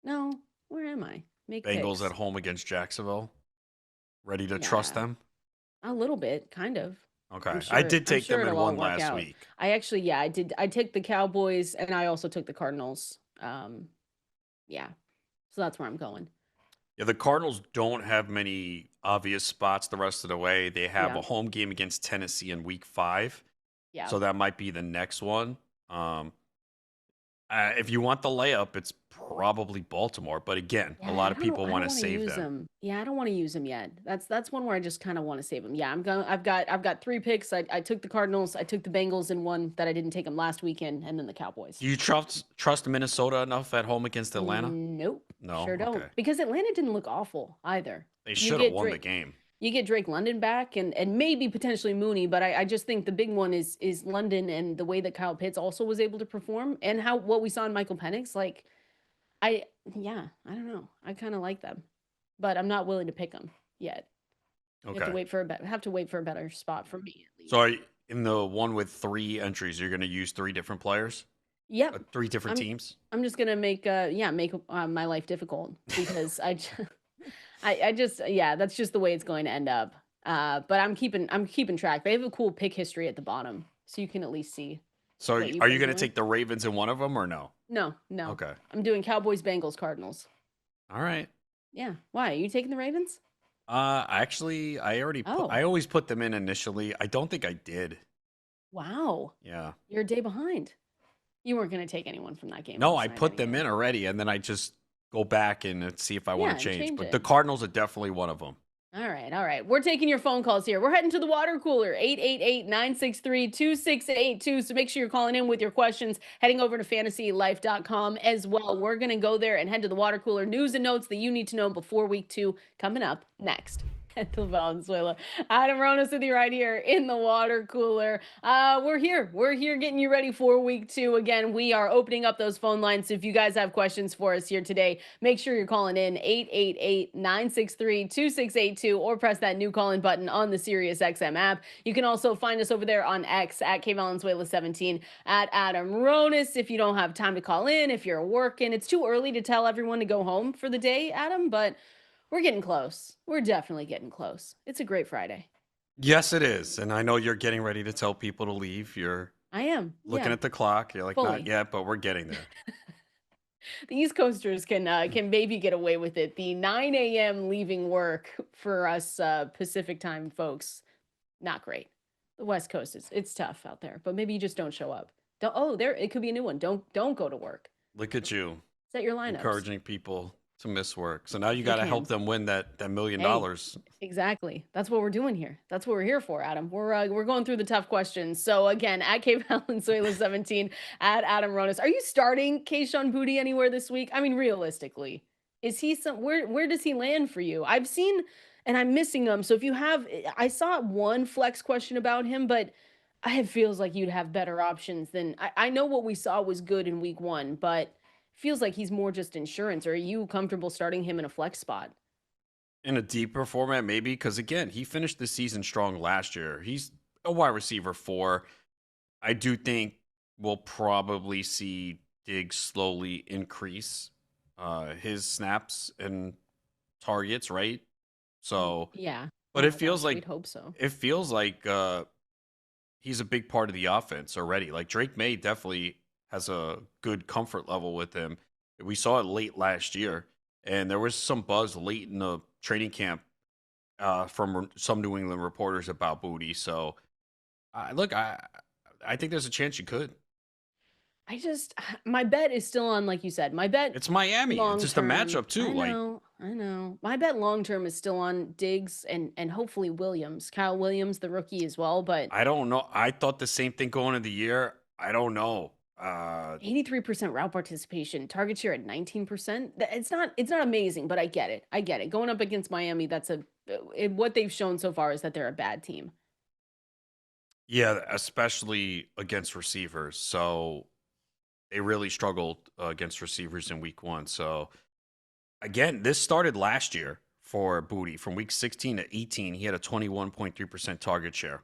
No, where am I? Make Bengals at picks. home against Jacksonville. Ready to trust Yeah, them? a little bit, kind of. I'm Okay, I sure. did I'm take sure them in it'll all one work last out. week. I actually, yeah, I did. I took the Cowboys, and I also took the Cardinals. Yeah. So that's where I'm going. Yeah, the Cardinals don't have many obvious spots the rest of the way. They have Yeah. a home game against Tennessee in week 5, Yeah. so that might be the next one. Um, If you want the layup, it's probably Baltimore. But again, a Yeah, lot of people I want don't to wanna save use them. them. Yeah, I don't wanna use them yet. That's one where I just kinda wanna save them. Yeah, I've got 3 picks. I took the Cardinals, I took the Bengals, and one that I didn't take them last weekend, and then the Cowboys. Do you trust Minnesota enough at home against Atlanta? Nope, No. sure don't. Okay. Because Atlanta didn't look awful either. They You should have get won the Drake game. you get Drake London back and maybe potentially Mooney, but I just think the big one is London and the way that Kyle Pitts also was able to perform and how what we saw in Michael Penix, like, I yeah, I don't know. I kinda like them, but I'm not willing to pick them yet. You have to Okay. wait for a better spot for me at So least. in the one with 3 entries, you're going to use 3 different players, Yep. 3 different I'm teams. I'm just gonna make my life difficult because I just yeah, that's just the way it's going to end up. But I'm keeping track. They have a cool pick history at the bottom, so you can at least see So what you've are you been going to doing. take the Ravens in one of them or no? No, no. Okay. I'm doing Cowboys, Bengals, Cardinals. All right. Yeah. Why? Are you taking the Ravens? Actually, I Oh, always put them in initially. I don't think I did. wow. Yeah. You're a day behind. You weren't gonna take anyone from that game No, last I night put them anyway. in already, and then I just go back and see if I want Yeah, to and change. change But it. the Cardinals are definitely one of them. All right, all right. We're taking your phone calls here. We're heading to the water cooler, 888-963-2682. So make sure you're calling in with your questions, heading over to fantasylife.com as well. We're going to go there and head to the water cooler. News and notes that you need to know before week 2 coming up next. Kendall, Valenzuela. Adam Ronis with you right here in the water cooler. We're here. We're here getting you ready for week 2. Again, we are opening up those phone lines. So if you guys have questions for us here today, make sure you're calling in 888-963-2682 or press that new call in button on the Sirius XM app. You can also find us over there on X at KValenzuela17 at Adam Ronis. If you don't have time to call in, if you're working, it's too early to tell everyone to go home for the day, Adam, but we're getting close. We're definitely getting close. It's a great Friday. Yes, it is. And I know you're getting ready to tell people to leave. You're I am. looking Yeah, at the clock. You're like, not fully. yet, but we're getting there. The East Coasters can maybe get away with it. The 9 a.m. leaving work for us Pacific time folks, not great. The West Coast is it's tough out there, but maybe you just don't show up. Don't, oh, there it could be a new one. Don't go to work. Look at you Set your lineups encouraging people to miss work. So now you if you got to help can. them win that million Hey, dollars. exactly. That's what we're doing here. That's what we're here for, Adam. We're going through the tough questions. So again, at K Valenzuela 17, at Adam Ronis. Are you starting Kayshawn Booty anywhere this week? I mean, realistically, is he some where does he land for you? I've seen and I'm missing him. So if you have I saw one flex question about him, but it feels like you'd have better options than I know what we saw was good in week 1, but feels like he's more just insurance. Are you comfortable starting him in a flex spot? In a deeper format, maybe, because again, he finished the season strong last year. He's a wide receiver 4. I do think we'll probably see Diggs slowly increase his snaps and targets, right? So, Yeah. but Oh it my feels gosh, like we'd hope so. he's a big part of the offense already. Like Drake May definitely has a good comfort level with him. We saw it late last year, and there was some buzz late in the training camp from some New England reporters about Booty. So, look, I think there's a chance you could. I just my bet is still on, like you said, my bet It's Miami. It's long just a term. matchup too. I Like know, I know. My bet long term is still on Diggs and hopefully Williams, Kyle Williams, the rookie as well. But I don't know. I thought the same thing going into the year. I don't know. 83% route participation, target share at 19%. It's not amazing, but I get it. I get it. Going up against Miami, that's what they've shown so far is that they're a bad team. Yeah, especially against receivers. So they really struggled against receivers in week 1. So again, this started last year for Booty from week 16 to 18. He had a 21.3% target share.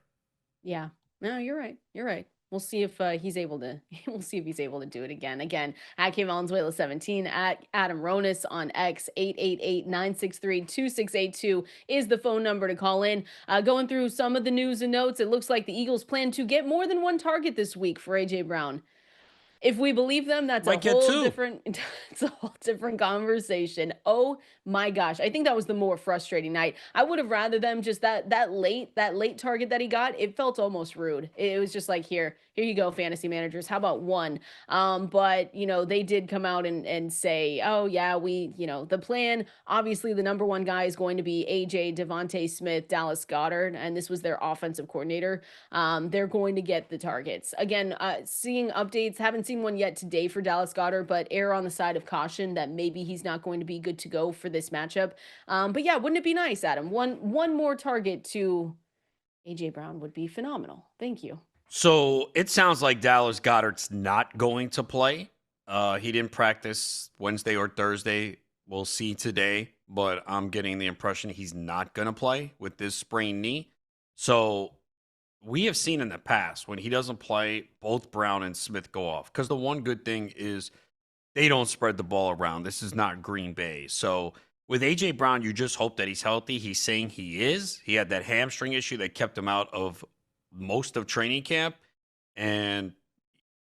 Yeah. No, you're right. You're right. We'll see if he's able to. We'll see if he's able to do it again. Again, at K Valenzuela 17, at Adam Ronis on X, 888-963-2682 is the phone number to call in. Going through some of the news and notes, it looks like the Eagles plan to get more than one target this week for AJ Brown. If we believe them, that's a Might get whole 2. different it's a whole different conversation. Oh my gosh. I think that was the more frustrating night. I would have rather them just that late target that he got. It felt almost rude. It was just like, here, here you go, fantasy managers. How about one? But they did come out and say, oh yeah, the plan, obviously the number one guy is going to be AJ, Devontae Smith, Dallas Goddard, and this was their offensive coordinator. They're going to get the targets. Again, seeing updates, haven't seen one yet today for Dallas Goddard, but err on the side of caution that maybe he's not going to be good to go for this matchup. But yeah, wouldn't it be nice, Adam? One more target to AJ Brown would be phenomenal. Thank you. So it sounds like Dallas Goddard's not going to play. He didn't practice Wednesday or Thursday. We'll see today, but I'm getting the impression he's not going to play with this sprained knee. So we have seen in the past when he doesn't play, both Brown and Smith go off. Because the one good thing is they don't spread the ball around. This is not Green Bay. So with A.J. Brown, you just hope that he's healthy. He's saying he is. He had that hamstring issue that kept him out of most of training camp. And,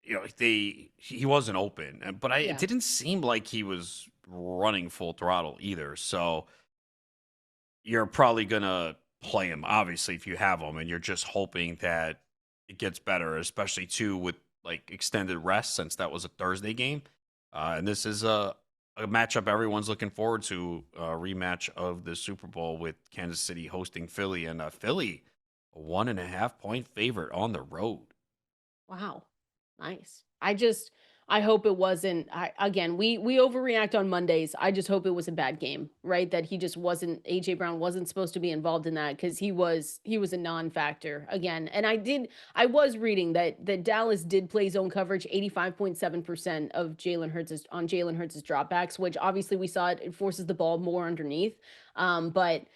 he wasn't open. But it didn't seem like he was running full throttle either. So you're probably going to play him, obviously, if you have him. And you're just hoping that it gets better, especially, too, with, extended rest since that was a Thursday game. And this is a matchup everyone's looking forward to, a rematch of the Super Bowl with Kansas City hosting Philly. And Philly, a 1.5-point favorite on the road. Wow. Nice. I hope it wasn't, again, we overreact on Mondays. I just hope it was a bad game, right? That he just wasn't, AJ Brown wasn't supposed to be involved in that because he was a non-factor again. And I was reading that Dallas did play zone coverage 85.7% of Jalen Hurts' dropbacks, which obviously we saw it forces the ball more underneath. But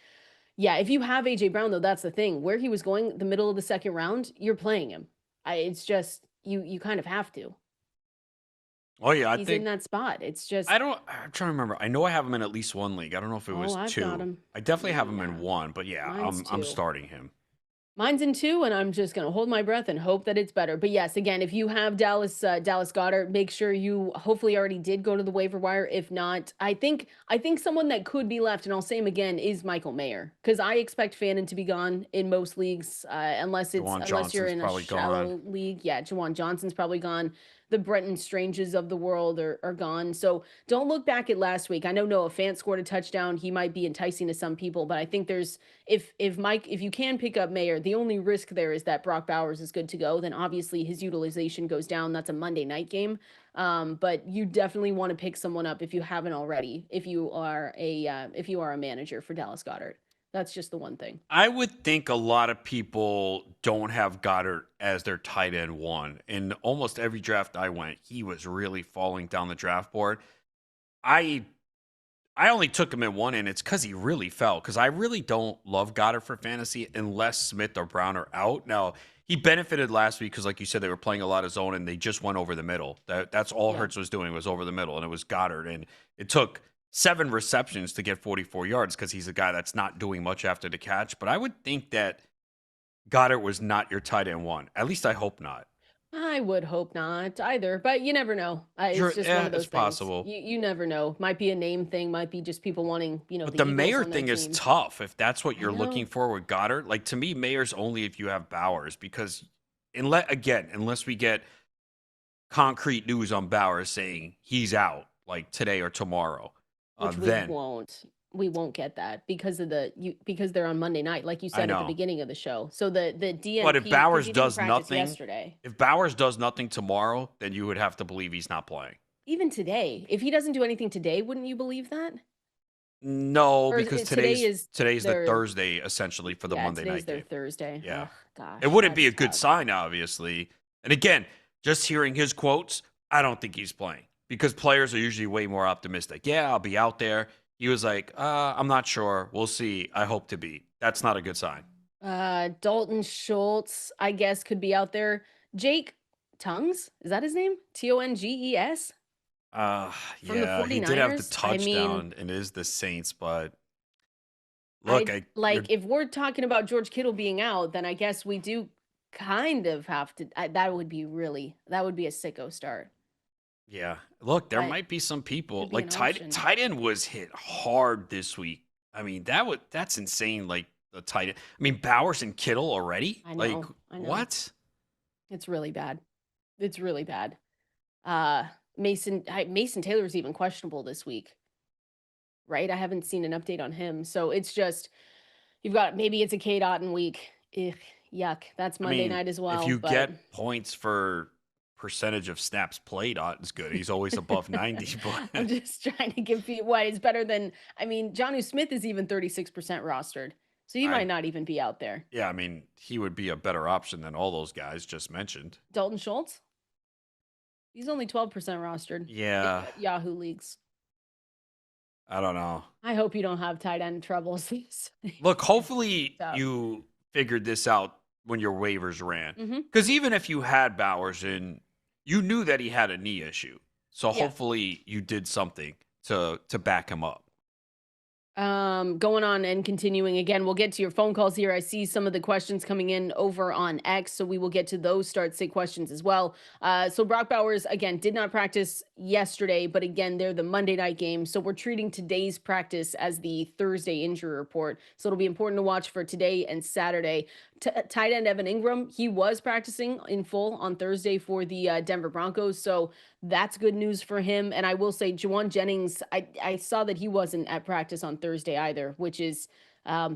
yeah, if you have AJ Brown though, that's the thing. Where he was going, the middle of the second round, you're playing him. It's just you kind of have to. Oh yeah, I He's in think that spot. It's just I'm trying to remember. I know I have him in at least one league. I don't know if it was I've got two. him. I definitely have him Yeah, in one, but yeah, mine's I'm 2. starting him. Mine's in 2, and I'm just gonna hold my breath and hope that it's better. But yes, again, if you have Dallas Goddard, make sure you hopefully already did go to the waiver wire. If not, I think someone that could be left, and I'll say him again, is Michael Mayer, because I expect Fannin to be gone in most leagues, unless Juwan you're Johnson's in a probably shallow gone. league. Yeah, Juwan Johnson's probably gone. The Brenton Stranges of the world are gone. So don't look back at last week. I know Noah Fant scored a touchdown. He might be enticing to some people, but I think there's if you can pick up Mayer, the only risk there is that Brock Bowers is good to go. Then obviously his utilization goes down. That's a Monday night game. But you definitely want to pick someone up if you haven't already. If you are a manager for Dallas Goddard, that's just the one thing. I would think a lot of people don't have Goddard as their tight end one. In almost every draft I went, he was really falling down the draft board. I only took him in one, and it's because he really fell. Because I really don't love Goddard for fantasy unless Smith or Brown are out. Now, he benefited last week because, like you said, they were playing a lot of zone, and they just went over the middle. That's all Hurts was doing was over the middle, and it was Goddard. And it took 7 receptions to get 44 yards because he's a guy that's not doing much after the catch. But I would think that Goddard was not your tight end one. At least I hope not. I would hope not either, but you never know. Sure, It's just one yeah, of it's those things. possible. You never know. Might be a name thing. Might be just people wanting, But the the Eagles Mayer on their thing is team. tough if that's what I you're looking know. for with Goddard. Like to me, Mayer's only if you have Bowers because unless we get concrete news on Bowers saying he's out like today or tomorrow, Which we then won't. We won't get that because of because they're on Monday night, like you I said at the know. beginning of the show. So the But if DNP, because Bowers he didn't does practice nothing, yesterday. tomorrow, then you would have to believe he's not playing. Even today, if he doesn't do anything today, wouldn't you believe that? No, Or because today is today's the their Thursday essentially for the yeah, Monday today's night their game. Thursday. Yeah. Ugh, It gosh, wouldn't be a that's good tough. sign, obviously. And again, just hearing his quotes, I don't think he's playing because players are usually way more optimistic. Yeah, I'll be out there. He was like, I'm not sure. We'll see. I hope to be. That's not a good sign. Dalton Schultz, I guess, could be out there. Jake Tongues, is that his name? Tonges Uh, from the yeah, he did have the 49ers? I mean, touchdown and is the Saints, but look, I you're like if we're talking about George Kittle being out, then I guess we do kind of have to. That would be a sicko start, yeah. Look, there but might be some people could be like an option. tight end was hit hard this week. I mean, that's insane. Like the tight end. I mean, Bowers and Kittle already. I Like know, I know. what? It's really bad. It's really bad. Uh, Mason Taylor's even questionable this week, right? I haven't seen an update on him. So it's just you've got maybe it's a K Otten week. Ugh, yuck. That's I Monday mean, night as if well, you but get points for percentage of snaps played, Otten's good. He's always above 90, I'm but just trying to give you what is better than I mean, Jonnu Smith is even 36% rostered. So he might I not even be out there. yeah, I mean, he would be a better option than all those guys just mentioned. Dalton Schultz, he's only 12% rostered in Yeah, Yahoo leagues. I don't know. I hope you don't have tight end troubles. Look, It's hopefully tough. you figured this out when your waivers ran. Mhm. Because even if you had Bowers in, you knew that he had a knee issue. So Yeah. hopefully you did something to back him up. Going on and continuing again, we'll get to your phone calls here. I see some of the questions coming in over on X, so we will get to those start sit questions as well. So Brock Bowers again did not practice yesterday, but again they're the Monday night game, so we're treating today's practice as the Thursday injury report. So it'll be important to watch for today and Saturday. Tight end Evan Ingram, he was practicing in full on Thursday for the Denver Broncos, so that's good news for him. And I will say, Juwan Jennings, I saw that he wasn't at practice on Thursday either, which is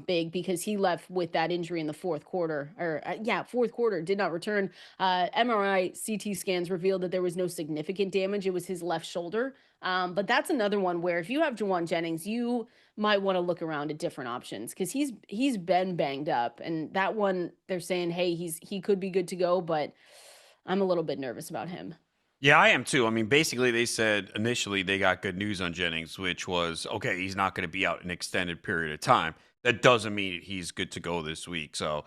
big because he left with that injury in the fourth quarter. Or, yeah, fourth quarter, did not return. MRI CT scans revealed that there was no significant damage. It was his left shoulder. But that's another one where if you have Juwan Jennings, you might want to look around at different options because he's been banged up. And that one, they're saying, hey, he could be good to go, but I'm a little bit nervous about him. Yeah, I am too. I mean, basically, they said initially they got good news on Jennings, which was okay, he's not going to be out an extended period of time. That doesn't mean he's good to go this week. So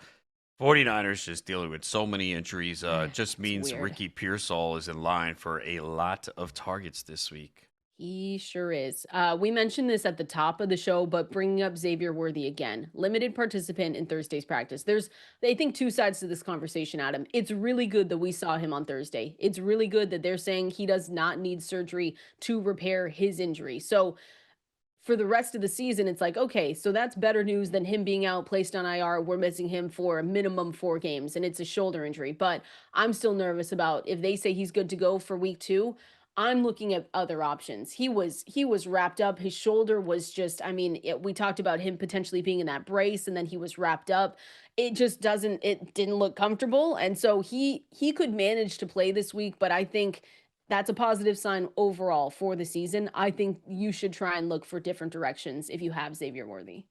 49ers just dealing with so many injuries. Just It's means weird. Ricky Pearsall is in line for a lot of targets this week. He sure is. We mentioned this at the top of the show, but bringing up Xavier Worthy again, limited participant in Thursday's practice. There's, I think, two sides to this conversation, Adam. It's really good that we saw him on Thursday. It's really good that they're saying he does not need surgery to repair his injury. So for the rest of the season, it's like, okay, so that's better news than him being out, placed on IR. We're missing him for a minimum 4 games, and it's a shoulder injury. But I'm still nervous about if they say he's good to go for week 2. I'm looking at other options. He was wrapped up. His shoulder was just, I mean, we talked about him potentially being in that brace, and then he was wrapped up. It just doesn't. It didn't look comfortable, and so he could manage to play this week. But I think that's a positive sign overall for the season. I think you should try and look for different directions if you have Xavier Worthy.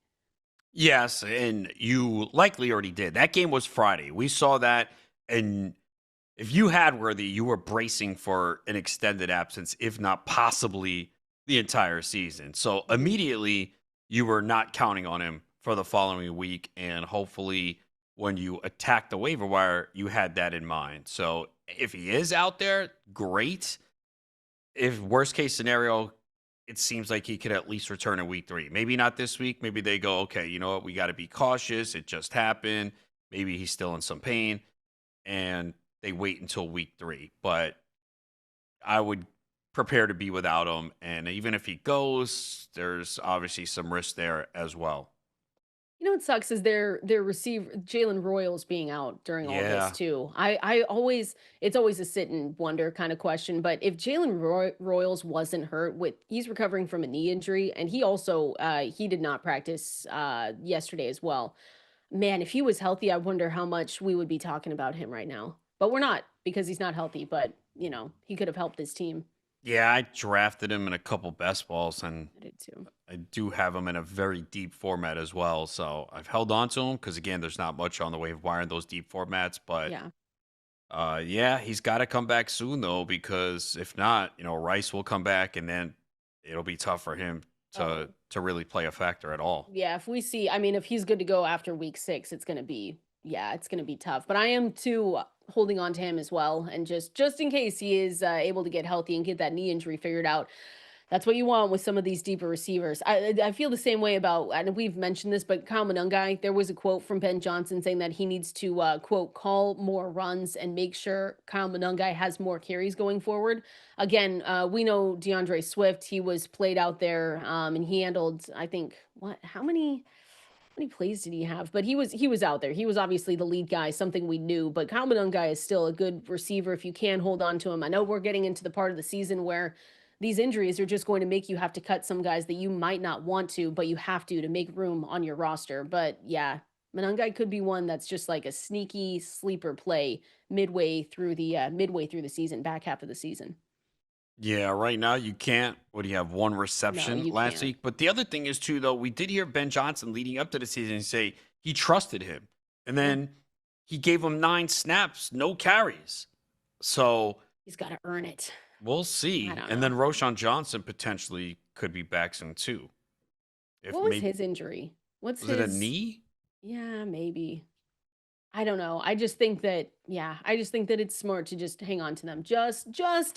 Yes, and you likely already did. That game was Friday. We saw that, and if you had Worthy, you were bracing for an extended absence, if not possibly the entire season. So Mhm. immediately, you were not counting on him for the following week, and hopefully, when you attack the waiver wire, you had that in mind. So if he is out there, great. If worst case scenario, it seems like he could at least return in week 3. Maybe not this week. Maybe they go, okay, you know what? We got to be cautious. It just happened. Maybe he's still in some pain and they wait until week 3. But I would prepare to be without him. And even if he goes, there's obviously some risk there as well. You know what sucks is their receiver Jalen Royals being out during all this Yeah. too. I always it's always a sit and wonder kind of question. But if Royals wasn't hurt with he's recovering from a knee injury and he also he did not practice yesterday as well. Man, if he was healthy, I wonder how much we would be talking about him right now. But we're not because he's not healthy, but he could have helped his team. Yeah, I drafted him in a couple best balls and I did too. I do have him in a very deep format as well. So I've held on to him because again, there's not much on the waiver wire in those deep formats. But Yeah. yeah, he's got to come back soon though, because if not, Rice will come back and then it'll be tough for him to Oh, to really play a factor at all. yeah, if we see I mean, if he's good to go after week 6, it's gonna be yeah, it's gonna be tough. But I am too holding on to him as well, and just in case he is able to get healthy and get that knee injury figured out. That's what you want with some of these deeper receivers. I feel the same way about, and we've mentioned this, but Kyle Monungai, there was a quote from Ben Johnson saying that he needs to, quote, call more runs and make sure Kyle Monungai has more carries going forward. Again, we know DeAndre Swift, he was played out there and he handled, I think, how many many plays did he have? But he was out there. He was obviously the lead guy, something we knew. But Kyle Monangai is still a good receiver if you can hold on to him. I know we're getting into the part of the season where these injuries are just going to make you have to cut some guys that you might not want to, but you have to make room on your roster. But yeah, Monangai could be one that's just like a sneaky sleeper play midway through the season, back half of the season. Yeah, right now you can't. What do you have? One No, reception you last can't. week. But the other thing is too, though, we did hear Ben Johnson leading up to the season say he trusted him, and Yeah, then he gave him 9 snaps, no carries. So he's got to earn it. we'll I see. don't And know. then Roshan Johnson potentially could be back soon too. If What was maybe his injury? What's was it a his? knee? Yeah, maybe. I don't know. I just think that yeah, I just think that it's smart to just hang on to them just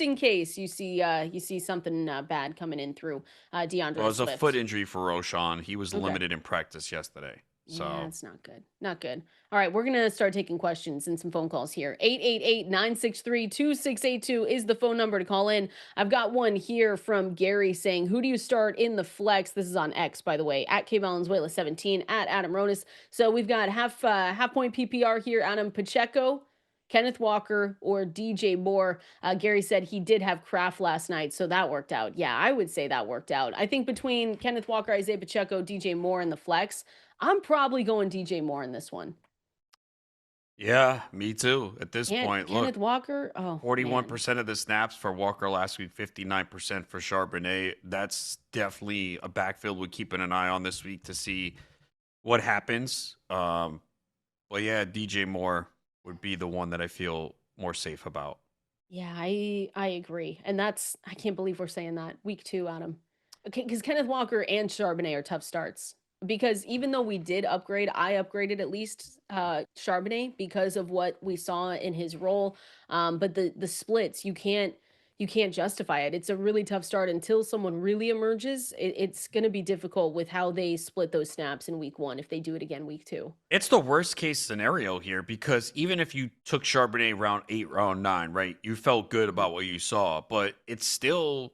in case you see something bad coming in through Well, it DeAndre was a foot Swift. injury for Roshan. He was Okay. limited in practice yesterday. Yeah, So it's not good. Not good. All right, we're going to start taking questions and some phone calls here. 888-963-2682 is the phone number to call in. I've got one here from Gary saying, "Who do you start in the flex?" This is on X, by the way, at K Valenzuela 17, at Adam Ronis. So we've got half point PPR here. Adam Pacheco, Kenneth Walker, or DJ Moore. Gary said he did have Kraft last night, so that worked out. Yeah, I would say that worked out. I think between Kenneth Walker, Isaiah Pacheco, DJ Moore, and the flex, I'm probably going DJ Moore in this one. yeah, me too. At this Can't point, look, Kenneth Walker? Oh man. 41% of the snaps for Walker last week, 59% for Charbonnet. That's definitely a backfield we're keeping an eye on this week to see what happens. But yeah, DJ Moore would be the one that I feel more safe about. Yeah, I agree. And that's I can't believe we're saying that. Week 2, Adam. Okay, because Kenneth Walker and Charbonnet are tough starts. Because even though we did upgrade, I upgraded at least Charbonnet because of what we saw in his role. But the splits, you can't justify it. It's a really tough start until someone really emerges. It's going to be difficult with how they split those snaps in week 1 if they do it again week 2. It's the worst case scenario here because even if you took Charbonnet round 8, round 9, right, you felt good Mhm. about what you saw, but it's still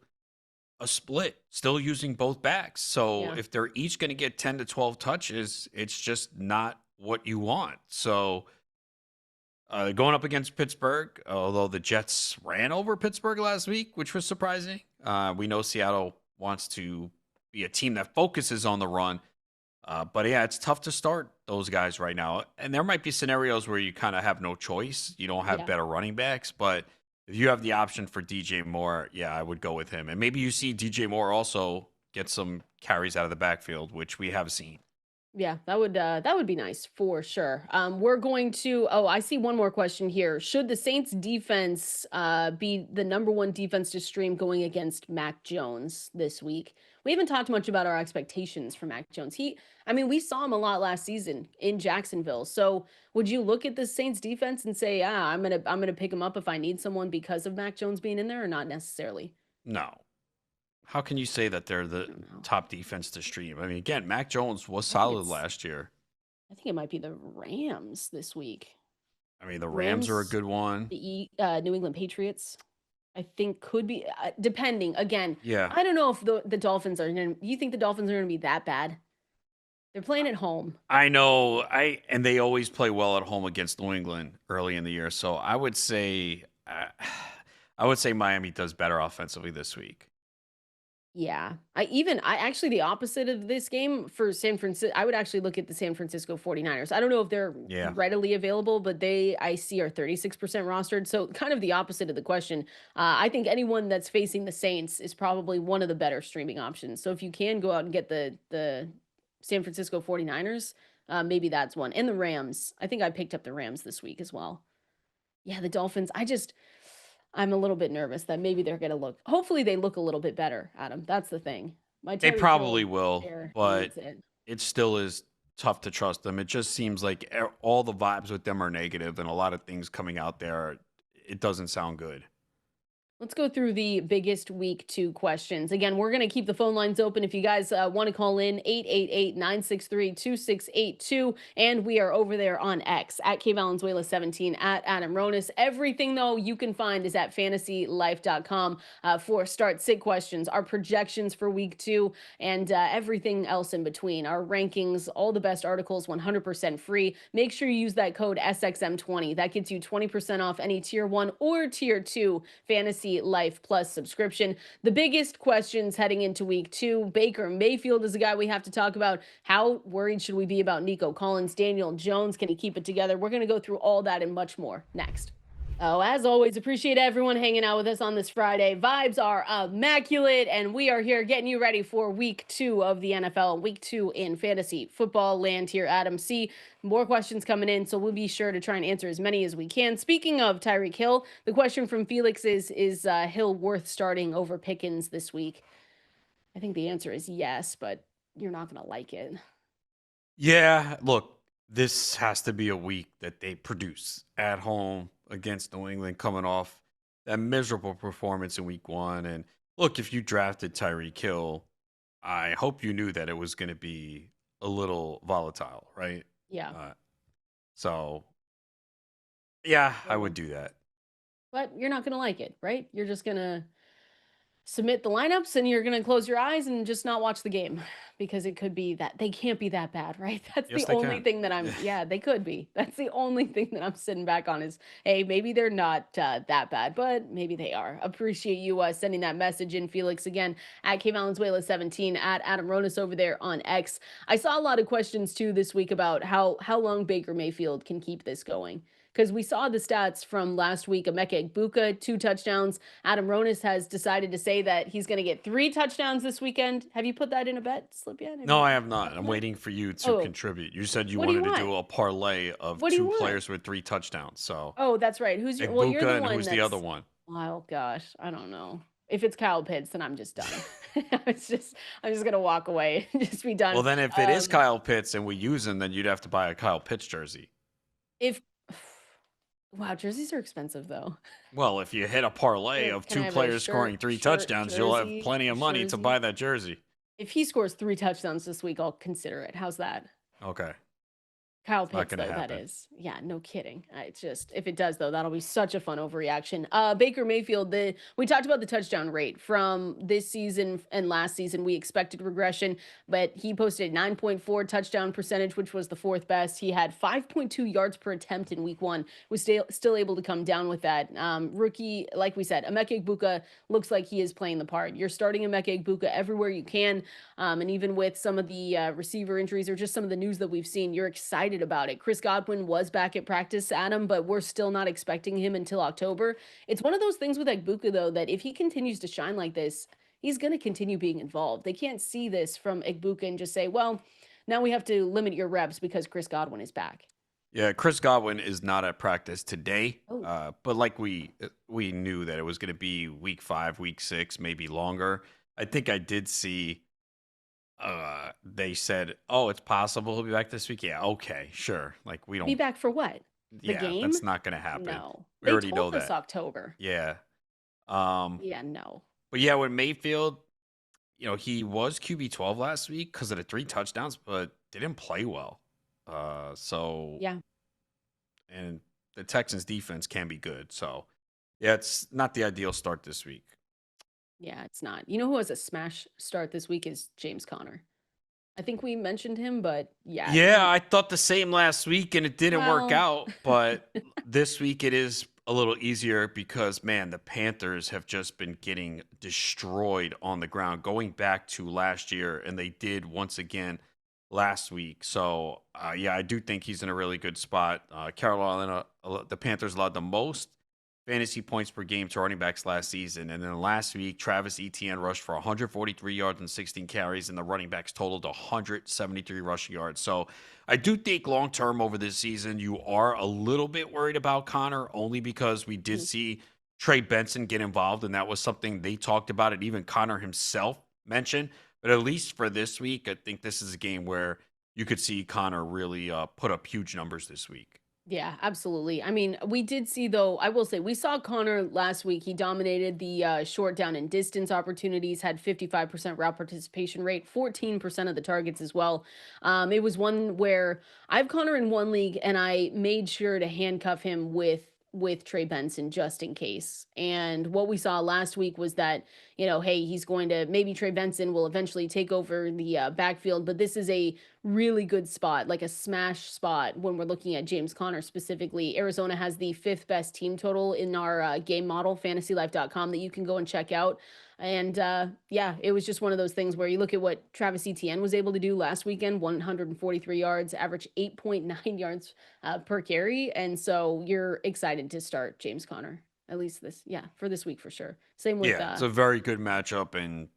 a split, still using both backs. So Yeah. if they're each going to get 10 to 12 touches, it's just not what you want. So going up against Pittsburgh, although the Jets ran over Pittsburgh last week, which was surprising. We know Seattle wants to be a team that focuses on the run. But yeah, it's tough to start those guys right now. And there might be scenarios where you kind of have no choice. You don't have Yeah. better running backs. But if you have the option for DJ Moore, yeah, I would go with him. And maybe you see DJ Moore also get some carries out of the backfield, which we have seen. Yeah, that would be nice for sure. We're going to I see one more question here. Should the Saints defense be the number one defense to stream going against Mac Jones this week? We haven't talked much about our expectations for Mac Jones. I mean, we saw him a lot last season in Jacksonville. So would you look at the Saints defense and say, I'm gonna pick him up if I need someone because of Mac Jones being in there, or not necessarily? No. How can you say that they're I the don't know. top defense to stream? I mean, again, Mac Jones was I think solid it's last year. I think it might be the Rams this week. I mean, the Rams are a Rams, good one. New England Patriots, I think could be depending. Again, Yeah. I don't know if the Dolphins are going to. You think the Dolphins are going to be that bad? They're playing at home. I know. And they always play well at home against New England early in the year. So I would say Miami does better offensively this week. Yeah. I actually the opposite of this game for San Francisco. I would actually look at the San Francisco 49ers. I don't know if they're Yeah. readily available, but they I see are 36% rostered. So kind of the opposite of the question. I think anyone that's facing the Saints is probably one of the better streaming options. So if you can go out and get the San Francisco 49ers, maybe that's one. And the Rams. I think I picked up the Rams this week as well. Yeah, the Dolphins. I'm a little bit nervous that maybe they're going to look. Hopefully, they look a little bit better, Adam. That's the thing. My They Tyreek probably Hill will, there but needs it. it still is tough to trust them. It just seems like all the vibes with them are negative and a lot of things coming out there, it doesn't sound good. Let's go through the biggest week 2 questions. Again, we're going to keep the phone lines open. If you guys want to call in, 888-963-2682. And we are over there on X at Valenzuela17 at Adam Ronis. Everything, though, you can find is at fantasylife.com for start sit questions, our projections for week 2, and everything else in between. Our rankings, all the best articles, 100% free. Make sure you use that code SXM20. That gets you 20% off any tier 1 or tier 2 fantasy Life Plus subscription. The biggest questions heading into week 2, Baker Mayfield is a guy we have to talk about. How worried should we be about Nico Collins, Daniel Jones? Can he keep it together? We're going to go through all that and much more next. Oh, as always, appreciate everyone hanging out with us on this Friday. Vibes are immaculate, and we are here getting you ready for week 2 of the NFL, week 2 in fantasy football land here, Adam. See, more questions coming in, so we'll be sure to try and answer as many as we can. Speaking of Tyreek Hill, the question from Felix is Hill worth starting over Pickens this week? I think the answer is yes, but you're not going to like it. Yeah, look, this has to be a week that they produce at home against New England, coming off that miserable performance in week 1. And look, if you drafted Tyreek Hill, I hope you knew that it was going to be a little volatile, right? Yeah. So, yeah, I would do that. But you're not going to like it, right? You're just going to submit the lineups and you're going to close your eyes and just not watch the game because it could be that they can't be that bad, right? That's Yes, the they only can. thing that yeah, they could be. That's the only thing that I'm sitting back on is, hey, maybe they're not that bad, but maybe they are. Appreciate you sending that message in, Felix, again, at Valenzuela17, at Adam Ronis over there on X. I saw a lot of questions too this week about how long Baker Mayfield can keep this going. Because we saw the stats from last week. Emeka Egbuka, 2 touchdowns. Adam Ronis has decided to say that he's going to get 3 touchdowns this weekend. Have you put that in a bet slip yet? No, I have not. I'm waiting for you to Oh, contribute. You said you what do you wanted to want? do a parlay of What do you 2 want? players with 3 touchdowns. So, Oh, that's right. Well, you're Egbuka, the and one who's the other that's, one? oh gosh, I don't know. If it's Kyle Pitts, then I'm just done. I'm just gonna walk away and just be Well, done. then if it is Kyle Pitts and we use him, then you'd have to buy a Kyle Pitts jersey. If wow, jerseys are expensive though. Well, if you hit a parlay of Can I 2 have a players scoring 3 touchdowns, you'll have plenty of money to buy jersey? that jersey. If he scores 3 touchdowns this week, I'll consider it. How's that? Okay. Kyle It's not Pitts, going to though, that happen. is. Yeah, no kidding. It's just, if it does, though, that'll be such a fun overreaction. Baker Mayfield, we talked about the touchdown rate from this season and last season. We expected regression, but he posted 9.4 touchdown percentage, which was the 4th best. He had 5.2 yards per attempt in week 1, was still able to come down with that. Rookie, like we said, Emeka Egbuka looks like he is playing the part. You're starting Emeka Egbuka everywhere you can. And even with some of the receiver injuries or just some of the news that we've seen, you're excited about it. Chris Godwin was back at practice, Adam, but we're still not expecting him until October. It's one of those things with Egbuka, though, that if he continues to shine like this, he's going to continue being involved. They can't see this from Egbuka and just say, well, now we have to limit your reps because Chris Godwin is back. Yeah, Chris Godwin is not at practice today, Oh. but like we knew that it was going to be week 5, week 6, maybe longer. I think I did see they said, "Oh, it's possible he'll be back this week." Yeah, okay, sure. Like we Be don't. back for what? The Yeah, game? that's not going to happen. No. We They already know told us that. October. Yeah. Um, Yeah, no. but yeah, with Mayfield, he was QB 12 last week because of the 3 touchdowns, but didn't play well. So Yeah. and the Texans defense can be good. So yeah, it's not the ideal start this week. Yeah, it's not. You know who has a smash start this week is James Conner. I think we mentioned him, but yeah, Yeah, I thought the same last week and it didn't work well, out, but this week it is a little easier because man, the Panthers have just been getting destroyed on the ground going back to last year, and they did once again last week. So, yeah, I do think he's in a really good spot. Carolina, the Panthers allowed the most fantasy points per game to running backs last season. And then last week, Travis Etienne rushed for 143 yards and 16 carries, and the running backs totaled 173 rushing yards. So I do think long term over this season, you are a little bit worried about Connor, only because we did mhm. see Trey Benson get involved, and that was something they talked about, and even Connor himself mentioned. But at least for this week, I think this is a game where you could see Connor really put up huge numbers this week. Yeah, absolutely. I mean, we did see though, I will say we saw Connor last week. He dominated the short down and distance opportunities, had 55% route participation rate, 14% of the targets as well. It was one where I've Connor in one league and I made sure to handcuff him with Trey Benson just in case. And what we saw last week was that, hey, he's going to maybe Trey Benson will eventually take over the backfield, but this is a really good spot, like a smash spot when we're looking at James Conner specifically. Arizona has the fifth best team total in our game model, fantasylife.com, that you can go and check out. And yeah, it was just one of those things where you look at what Travis Etienne was able to do last weekend, 143 yards, average 8.9 yards per carry. And so you're excited to start James Conner, at least for this week for sure. Same with Yeah, it's a very good matchup, and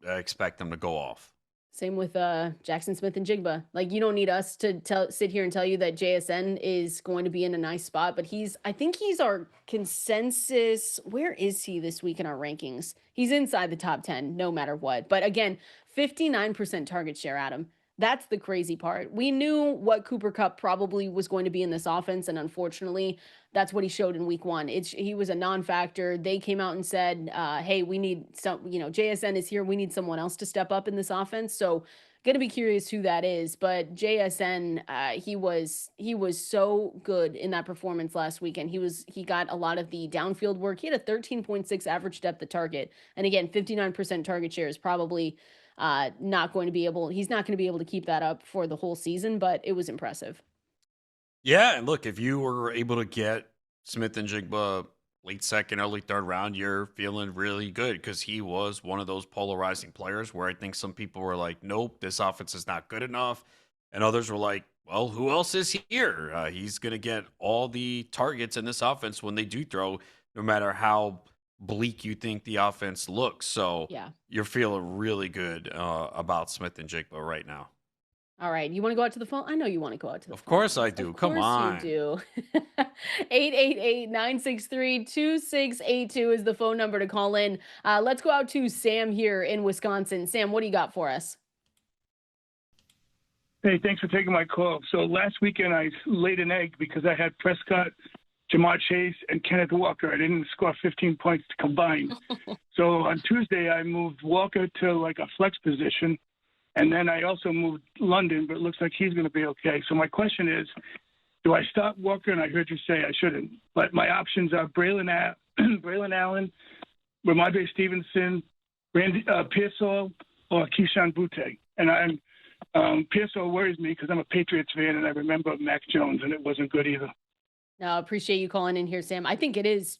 I expect them to go off. Same with Jackson Smith and Jigba. Like you don't need us to sit here and tell you that JSN is going to be in a nice spot, but I think he's our consensus. Where is he this week in our rankings? He's inside the top 10 no matter what. But again, 59% target share, Adam. That's the crazy part. We knew what Cooper Kupp probably was going to be in this offense, and unfortunately, that's what he showed in week one. He was a non-factor. They came out and said, hey, we need JSN is here. We need someone else to step up in this offense. So gonna be curious who that is. But JSN, he was so good in that performance last weekend. He got a lot of the downfield work. He had a 13.6 average depth of target. And again, 59% target share is probably not going to be able, he's not going to be able to keep that up for the whole season, but it was impressive. Yeah, and look, if you were able to get Smith and Jigba late second, early third round, you're feeling really good because he was one of those polarizing players where I think some people were like, nope, this offense is not good enough. And others were like, well, who else is here? He's going to get all the targets in this offense when they do throw, no matter how bleak you think the offense looks. So Yeah. you're feeling really good about Smith and Jigba right now. All right. You want to go out to the phone? I know you want to go out to the Of phone course I lines. Of do. Come course you on. do. 888-963-2682 is the phone number to call in. Let's go out to Sam here in Wisconsin. Sam, what do you got for us? Hey, thanks for taking my call. So last weekend I laid an egg because I had Prescott, Jamar Chase, and Kenneth Walker. I didn't score 15 points combined. So on Tuesday I moved Walker to like a flex position, and then I also moved London, but it looks like he's going to be okay. So my question is, do I start Walker? And I heard you say I shouldn't. But my options are Braylon Allen, Ramondre Stevenson, Pearsall, or Keyshawn Butte. And Pearsall worries me because I'm a Patriots fan, and I remember Mac Jones, and it wasn't good either. No, appreciate you calling in here, Sam. I think it is.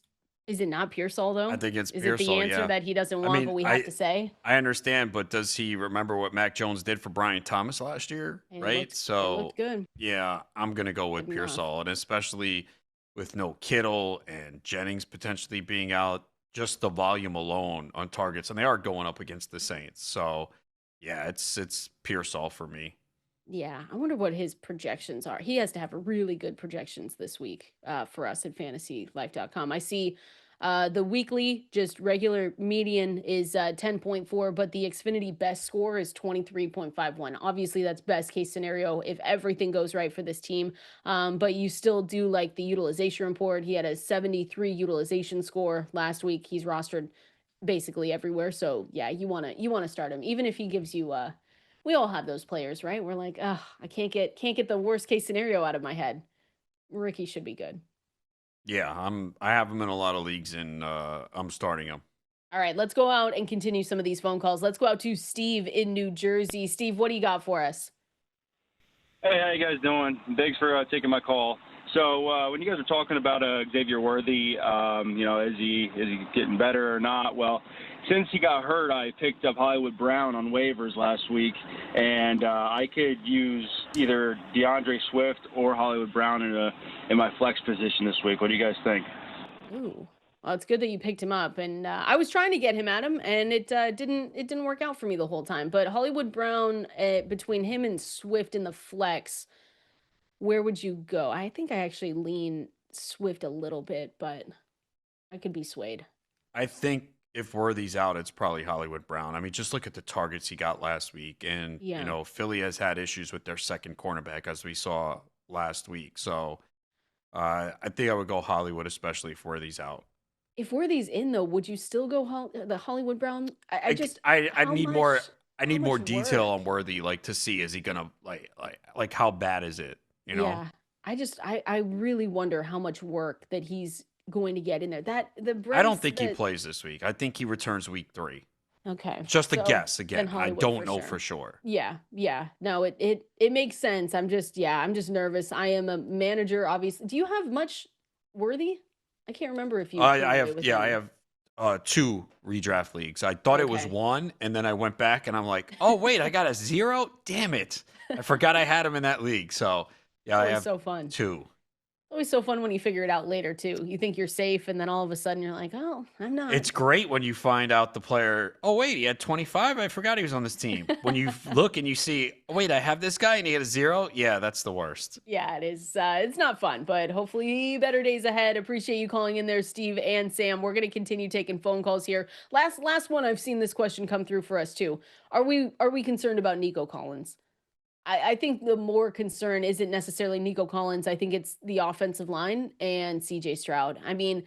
Is it not Pearsall though? I think it's Is it the Pearsall, answer yeah. that he doesn't I want, mean, but we have to say? I understand, but does he remember what Mac Jones did for Brian Thomas last year? Right? It So, looked good. yeah, I'm going to go with Good enough. Pearsall, and especially with no Kittle and Jennings potentially being out, just the volume alone on targets, and they are going up against the Saints. So, yeah, it's Pearsall for me. Yeah, I wonder what his projections are. He has to have really good projections this week for us at fantasylife.com. I see the weekly, just regular median is 10.4, but the Xfinity best score is 23.51. Obviously, that's best case scenario if everything goes right for this team. But you still do like the utilization report. He had a 73 utilization score last week. He's rostered basically everywhere. So yeah, you wanna start him, even if he gives you we all have those players, right? We're like, oh, I can't get the worst case scenario out of my head. Ricky should be good. Yeah, I have him in a lot of leagues, and I'm starting him. All right, let's go out and continue some of these phone calls. Let's go out to Steve in New Jersey. Steve, what do you got for us? Hey, how you guys doing? Thanks for taking my call. So when you guys were talking about Xavier Worthy, is he getting better or not? Well, since he got hurt, I picked up Hollywood Brown on waivers last week, and I could use either DeAndre Swift or Hollywood Brown in my flex position this week. What do you guys think? Ooh, well, it's good that you picked him up, and I was trying to get him at him, and it didn't work out for me the whole time. But Hollywood Brown, between him and Swift in the flex, where would you go? I think I actually lean Swift a little bit, but I could be swayed. I think if Worthy's out, it's probably Hollywood Brown. I mean, just look at the targets he got last week. And, Yeah. Philly has had issues with their second cornerback, as we saw last week. So, I think I would go Hollywood, especially if Worthy's out. If Worthy's in though, would you still go the Hollywood Brown? I just I how need more. much I how need more much detail work? on Worthy, like to see is he gonna like how bad is it? You know, Yeah. I really wonder how much work that he's going to get in there. That the I don't Bryce think he that plays this week. I think he returns week 3. okay. It's just a So guess. then Again, I Hollywood don't for know for sure. sure. Yeah, yeah. No, it makes sense. I'm just nervous. I am a manager, obviously. Do you have much Worthy? I can't remember if you came I away have with I any. have 2 redraft leagues. I thought it was Okay. 1, and then I went back and I'm like, oh wait, I got a 0. Damn it! I forgot I had him in that league. So It's yeah, I always have so fun. 2. Always so fun when you figure it out later too. You think you're safe, and then all of a sudden you're like, "Oh, I'm not." It's great when you find out the player, oh, wait, he had 25. I forgot he was on this team. When you look and you see, oh, wait, I have this guy and he had a 0. Yeah, that's the worst. Yeah, it is. It's not fun, but hopefully better days ahead. Appreciate you calling in there, Steve and Sam. We're gonna continue taking phone calls here. Last one. I've seen this question come through for us too. Are we concerned about Nico Collins? I think the more concern isn't necessarily Nico Collins. I think it's the offensive line and CJ Stroud. I mean,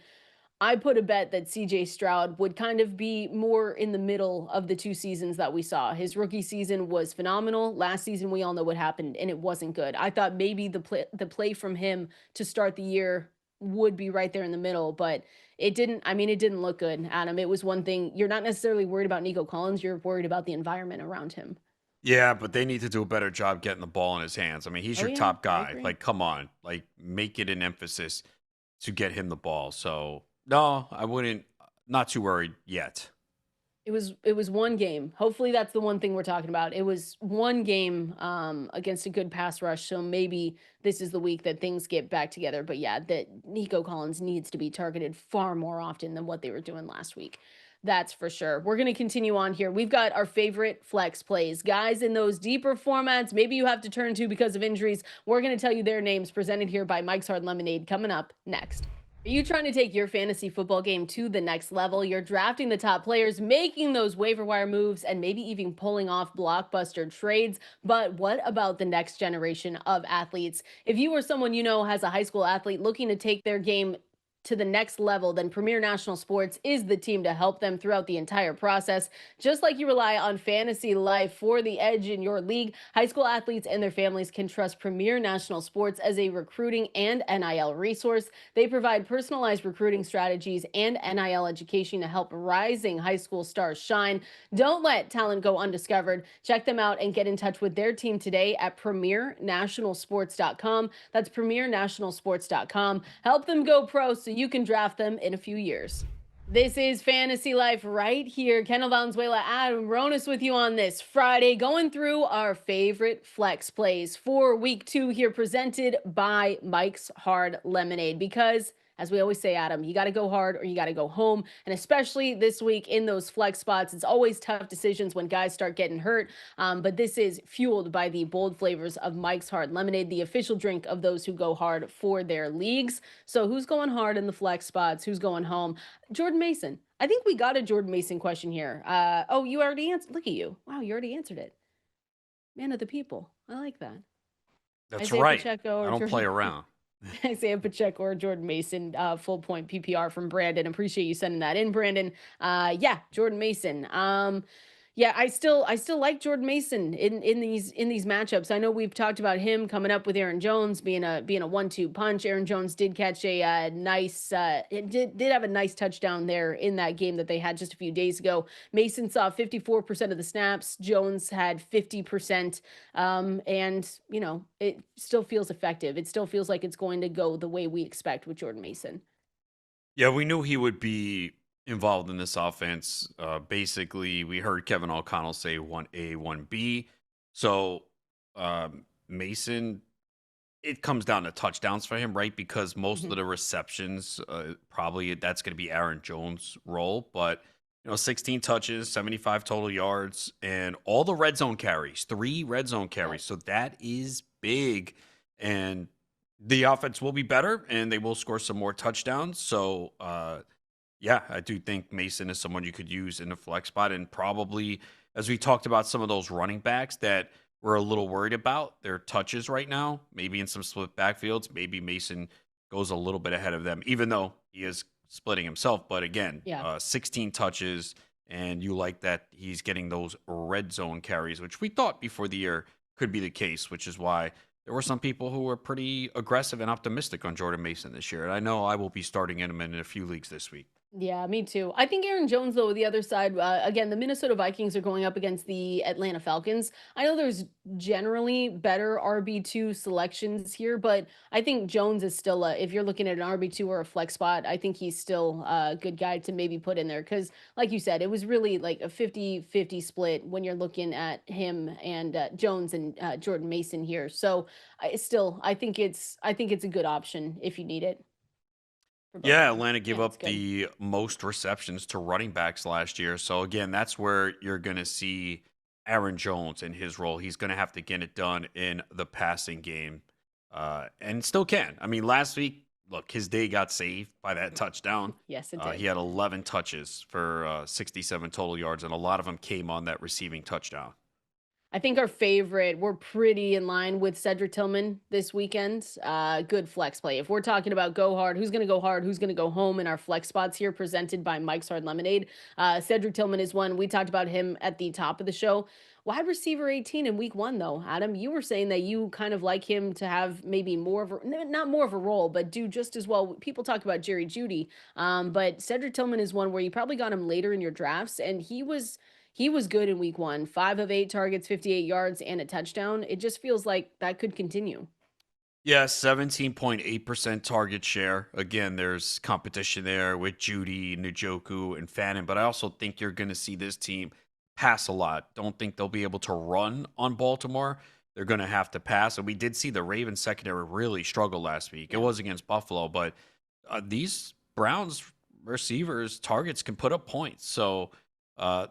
I put a bet that CJ Stroud would kind of be more in the middle of the 2 seasons that we saw. His rookie season was phenomenal. Last season, we all know what happened, and it wasn't good. I thought maybe the play from him to start the year would be right there in the middle, but it didn't. I mean, it didn't look good, Adam. It was one thing. You're not necessarily worried about Nico Collins. You're worried about the environment around him. Yeah, but they need to do a better job getting the ball in his hands. I mean, he's Oh your yeah, top I guy. agree. Like, come on. Like, make it an emphasis to get him the ball. So, no, I wouldn't. Not too worried yet. It was one game. Hopefully that's the one thing we're talking about. It was one game against a good pass rush. So maybe this is the week that things get back together. But yeah, that Nico Collins needs to be targeted far more often than what they were doing last week. That's for sure. We're going to continue on here. We've got our favorite flex plays. Guys in those deeper formats, maybe you have to turn to because of injuries. We're going to tell you their names presented here by Mike's Hard Lemonade coming up next. Are you trying to take your fantasy football game to the next level? You're drafting the top players, making those waiver wire moves, and maybe even pulling off blockbuster trades. But what about the next generation of athletes? If you or someone you know has a high school athlete looking to take their game to the next level, then Premier National Sports is the team to help them throughout the entire process. Just like you rely on Fantasy Life for the edge in your league, high school athletes and their families can trust Premier National Sports as a recruiting and NIL resource. They provide personalized recruiting strategies and NIL education to help rising high school stars shine. Don't let talent go undiscovered. Check them out and get in touch with their team today at premiernationalsports.com. That's premiernationalsports.com. Help them go pro so you can draft them in a few years. This is Fantasy Life right here. Kendall, Valenzuela, Adam Ronis with you on this Friday, going through our favorite flex plays for week 2 here, presented by Mike's Hard Lemonade. Because, as we always say, Adam, you got to go hard or you got to go home. And especially this week in those flex spots, it's always tough decisions when guys start getting hurt. But this is fueled by the bold flavors of Mike's Hard Lemonade, the official drink of those who go hard for their leagues. So who's going hard in the flex spots? Who's going home? Jordan Mason. I think we got a Jordan Mason question here. Oh, you already answered. Look at you. Wow, you already answered it. Man of the people. I like that. That's Isaiah right. Pacheco I or don't play Jordan around. Isaiah Pacheco or Jordan Mason, full point PPR from Brandon. Appreciate you sending that in, Brandon. Yeah, Jordan Mason. Yeah, I still like Jordan Mason in these matchups. I know we've talked about him coming up with Aaron Jones being a 1-2 punch. Aaron Jones did catch a nice it did have a nice touchdown there in that game that they had just a few days ago. Mason saw 54% of the snaps. Jones had 50%. And it still feels effective. It still feels like it's going to go the way we expect with Jordan Mason. Yeah, we knew he would be involved in this offense. Basically, we heard Kevin O'Connell say 1A, 1B. So Mason, it comes down to touchdowns for him, right? Because most Mhm. of the receptions, probably that's going to be Aaron Jones' role. But 16 touches, 75 total yards, and all the red zone carries, 3 red zone Yep. carries. So that is big. And the offense will be better and they will score some more touchdowns. So, yeah, I do think Mason is someone you could use in the flex spot. And probably, as we talked about some of those running backs that we're a little worried about their touches right now, maybe in some split backfields, maybe Mason goes a little bit ahead of them, even though he is splitting himself. But again, Yeah. 16 touches, and you like that he's getting those red zone carries, which we thought before the year could be the case, which is why there were some people who were pretty aggressive and optimistic on Jordan Mason this year. And I know I will be starting him in a few leagues this week. Yeah, me too. I think Aaron Jones, though, the other side, again, the Minnesota Vikings are going up against the Atlanta Falcons. I know there's generally better RB2 selections here, but I think Jones is still, if you're looking at an RB2 or a flex spot, I think he's still a good guy to maybe put in there. Because, like you said, it was really like a 50-50 split when you're looking at him and Jones and Jordan Mason here. So I think it's a good option if you need it for both Yeah, of them. Atlanta gave Yeah, it's up good. the most receptions to running backs last year. So again, that's where you're going to see Aaron Jones in his role. He's going to have to get it done in the passing game, and still can. I mean, last week, look, his day got saved by that touchdown. Yes, it He did. had 11 touches for 67 total yards, and a lot of them came on that receiving touchdown. I think our favorite, we're pretty in line with Cedric Tillman this weekend. Good flex play. If we're talking about go hard, who's going to go hard, who's going to go home in our flex spots here, presented by Mike's Hard Lemonade. Cedric Tillman is one. We talked about him at the top of the show. Wide receiver 18 in week one, though. Adam, you were saying that you kind of like him to have maybe more of a, not more of a role, but do just as well. People talk about Jerry Jeudy, but Cedric Tillman is one where you probably got him later in your drafts, and he was good in week one, 5 of 8 targets, 58 yards, and a touchdown. It just feels like that could continue. Yeah, 17.8% target share. Again, there's competition there with Jeudy, Njoku, and Fannin, but I also think you're going to see this team pass a lot. Don't think they'll be able to run on Baltimore. They're going to have to pass. And we did see the Ravens secondary really struggle last week. It Yeah. was against Buffalo, but these Browns receivers targets can put up points. So,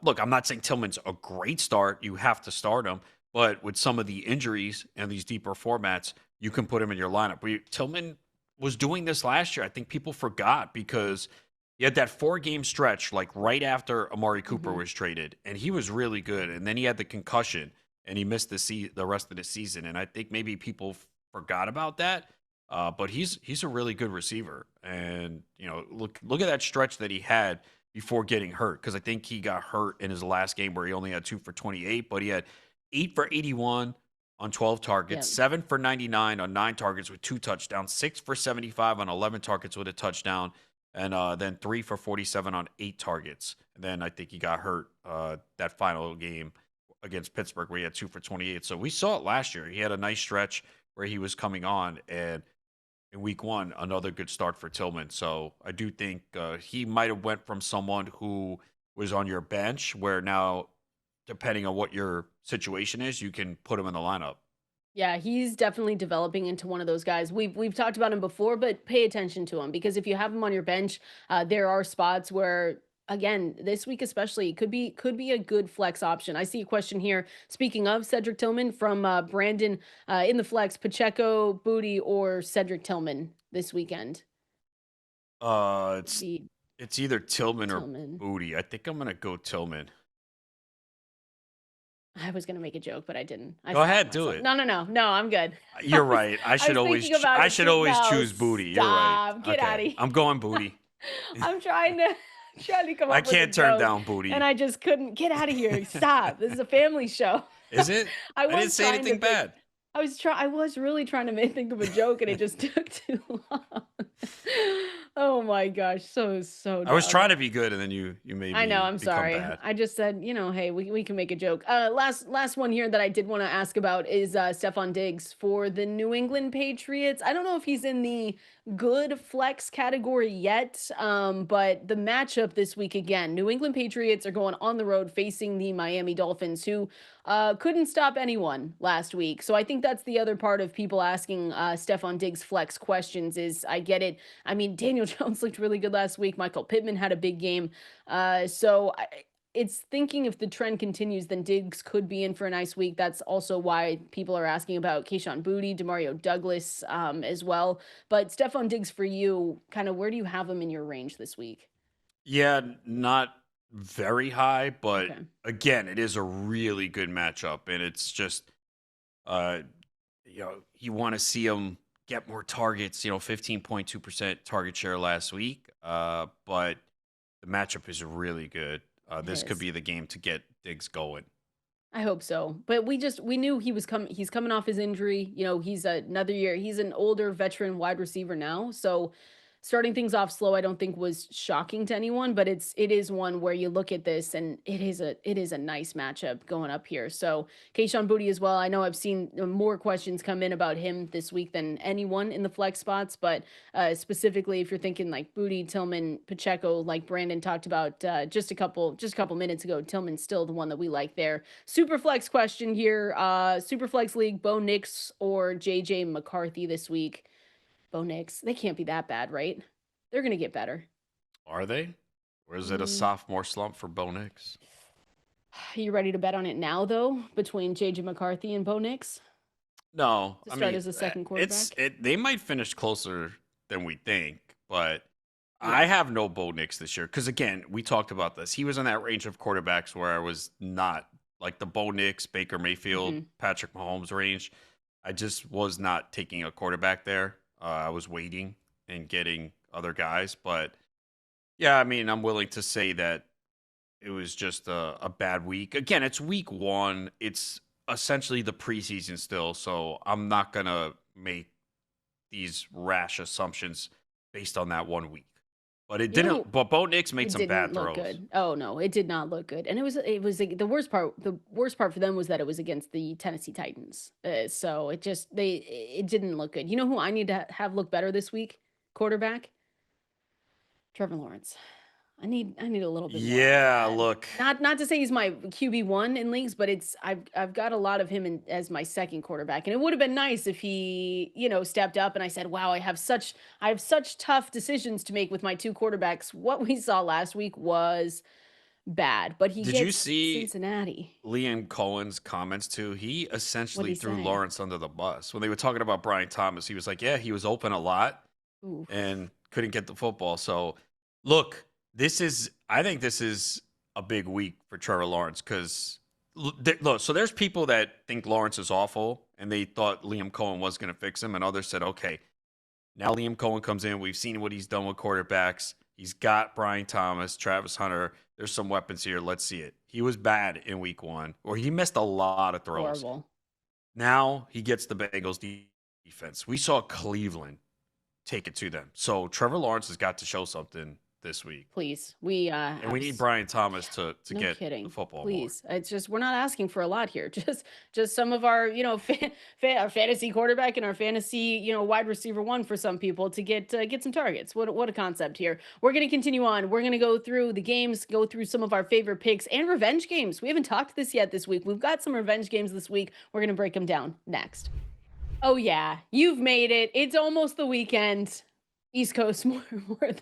look, I'm not saying Tillman's a great start. You have to start him. But with some of the injuries and these deeper formats, you can put him in your lineup. Tillman was doing this last year. I think people forgot because he had that 4-game stretch, like right after Amari Cooper Mhm. was traded, and he was really good. And then he had the concussion, and he missed the rest of the season. And I think maybe people forgot about that. But he's a really good receiver. And look at that stretch that he had before getting hurt, because I think he got hurt in his last game where he only had 2 for 28, but he had 8 for 81 on 12 targets, Yeah. 7 for 99 on 9 targets with 2 touchdowns, 6 for 75 on 11 targets with a touchdown, and then 3 for 47 on 8 targets. And then I think he got hurt that final game against Pittsburgh where he had 2 for 28. So we saw it last year. He had a nice stretch where he was coming on, and in week one, another good start for Tillman. So I do think he might have went from someone who was on your bench, where now, depending on what your situation is, you can put him in the lineup. Yeah, he's definitely developing into one of those guys. We've talked about him before, but pay attention to him because if you have him on your bench, there are spots where, again, this week especially, could be a good flex option. I see a question here. Speaking of Cedric Tillman from Brandon in the flex, Pacheco, Booty, or Cedric Tillman this weekend. It's The it's either Tillman or Tillman. Booty. I think I'm gonna go Tillman. I was gonna make a joke, but I didn't. I Go stopped ahead, do myself. it. No, no, no, no. I'm good. You're right. I I should was always thinking about I it should too. always No, choose Booty. You're right. stop. Get out of Okay, here. I'm going Booty. I'm trying to come I up with a can't turn joke, down and Booty. I just couldn't. Get out of here. Stop. This is a family show. Is it? I I didn't was say trying to anything think. bad. I was really trying to think of a joke, and it just took too long. Oh my gosh, so I was dumb. trying to be good, and then you made I know, me I'm become sorry. bad. I just said, hey, we can make a joke. Last one here that I did want to ask about is Stephon Diggs for the New England Patriots. I don't know if he's in the good flex category yet, but the matchup this week again, New England Patriots are going on the road facing the Miami Dolphins, who couldn't stop anyone last week. So I think that's the other part of people asking Stephon Diggs flex questions is I get it. I mean, Daniel Jones looked really good last week. Michael Pittman had a big game. It's thinking if the trend continues, then Diggs could be in for a nice week. That's also why people are asking about Keyshawn Booty, Demario Douglas as well. But Stephon Diggs for you, kind of where do you have him in your range this week? Yeah, not very high, but Okay. again, it is a really good matchup, and it's just, uh, you want to see him get more targets, 15.2% target share last week. But the matchup is really good. This could is. be the game to get Diggs going. I hope so. But we knew he's coming off his injury. He's another year. He's an older veteran wide receiver now. So starting things off slow, I don't think was shocking to anyone, but it is one where you look at this and it is a nice matchup going up here. So Kayshon Boutte as well. I know I've seen more questions come in about him this week than anyone in the flex spots, but specifically if you're thinking like Boutte, Tillman, Pacheco, like Brandon talked about just a couple minutes ago, Tillman's still the one that we like there. Super flex question here. Super flex league, Bo Nix or JJ McCarthy this week. Bo Nix, they can't be that bad, right? They're going to get better. Are they? Or is it a sophomore slump for Bo Nix? Are you ready to bet on it now, though, between JJ McCarthy and Bo Nix? No. To start as a second quarterback? They might finish closer than we think, but Yeah. I have no Bo Nix this year. Because, again, we talked about this. He was in that range of quarterbacks where I was not like the Bo Nix, Baker Mayfield, Patrick Mahomes range. I just was not taking a quarterback there. I was waiting and getting other guys. But, yeah, I mean, I'm willing to say that it was just a bad week. Again, it's week one. It's essentially the preseason still. So I'm not going to make these rash assumptions based on that 1 week. But it didn't. But Bo Nix made some bad throws. Good. Oh no, it did not look good. And it was like, the worst part. The worst part for them was that it was against the Tennessee Titans. So it didn't look good. You know who I need to have look better this week? Quarterback. Trevor Lawrence. I need a little bit more. Yeah, look. Not to say he's my QB1 in leagues, but I've got a lot of him as my second quarterback, and it would have been nice if he stepped up and I said, wow, I have such tough decisions to make with my two quarterbacks. What we saw last week was bad, but Did you see Cincinnati? Liam Cohen's comments too? He essentially threw say? Lawrence under the bus when they were talking about Brian Thomas. He was like, yeah, he was open a lot Oof. and couldn't get the football. So look. I think this is a big week for Trevor Lawrence because, look, so there's people that think Lawrence is awful and they thought Liam Cohen was going to fix him, and others said, okay, now Liam Cohen comes in. We've seen what he's done with quarterbacks. He's got Brian Thomas, Travis Hunter. There's some weapons here. Let's see it. He was bad in week one, or he missed a lot of throws. Horrible. Now he gets the Bengals defense. We saw Cleveland take it to them. So Trevor Lawrence has got to show something this week. Please. We need Brian Thomas to no get kidding. the football. Please. More. It's just we're not asking for a lot here. Just some of our, our fantasy quarterback and our fantasy, wide receiver one for some people to get some targets. What a concept here. We're going to continue on. We're going to go through the games, go through some of our favorite picks and revenge games. We haven't talked this yet this week. We've got some revenge games this week. We're going to break them down next. Oh yeah, you've made it. It's almost the weekend. East Coast more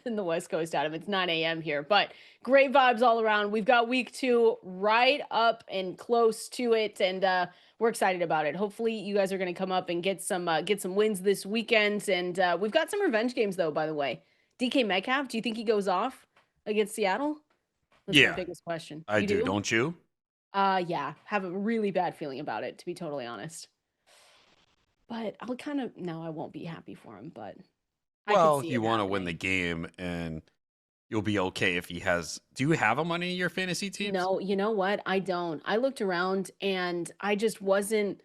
than the West Coast, Adam. It's 9 a.m. here, but great vibes all around. We've got week 2 right up and close to it, and we're excited about it. Hopefully, you guys are going to come up and get some wins this weekend. And we've got some revenge games, though. By the way, DK Metcalf, do you think he goes off against Seattle? That's my biggest question. I do. Don't you? Yeah. Have a really bad feeling about it, to be totally honest. But I won't be happy for him, but. Well, you want to win the game, and you'll be okay if he has. Do you have him on any of your fantasy teams? No, you know what? I don't. I looked around, and I just wasn't.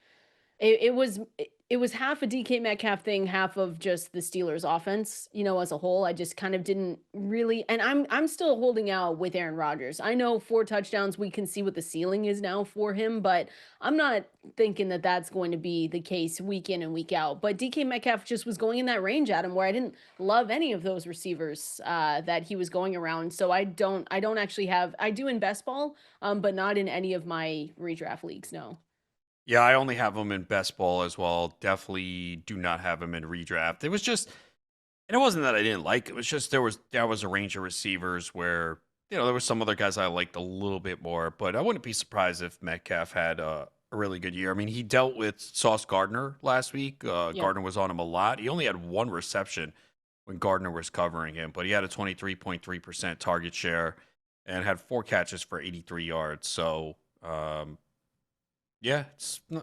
It was half a DK Metcalf thing, half of just the Steelers offense, as a whole. I just kind of didn't really, and I'm still holding out with Aaron Rodgers. I know 4 touchdowns, we can see what the ceiling is now for him, but I'm not thinking that that's going to be the case week in and week out. But DK Metcalf just was going in that range, Adam, where I didn't love any of those receivers that he was going around. So I don't actually have, I do in best ball, but not in any of my redraft leagues, no. Yeah, I only have him in best ball as well. Definitely do not have him in redraft. It was just, and it wasn't that I didn't like it. It was just there was a range of receivers where there were some other guys I liked a little bit more. But I wouldn't be surprised if Metcalf had a really good year. I mean, he dealt with Sauce Gardner last week. Gardner was on him a lot. He only had 1 reception when Gardner was covering him, but he had a 23.3% target share and had 4 catches for 83 yards. So. Yeah,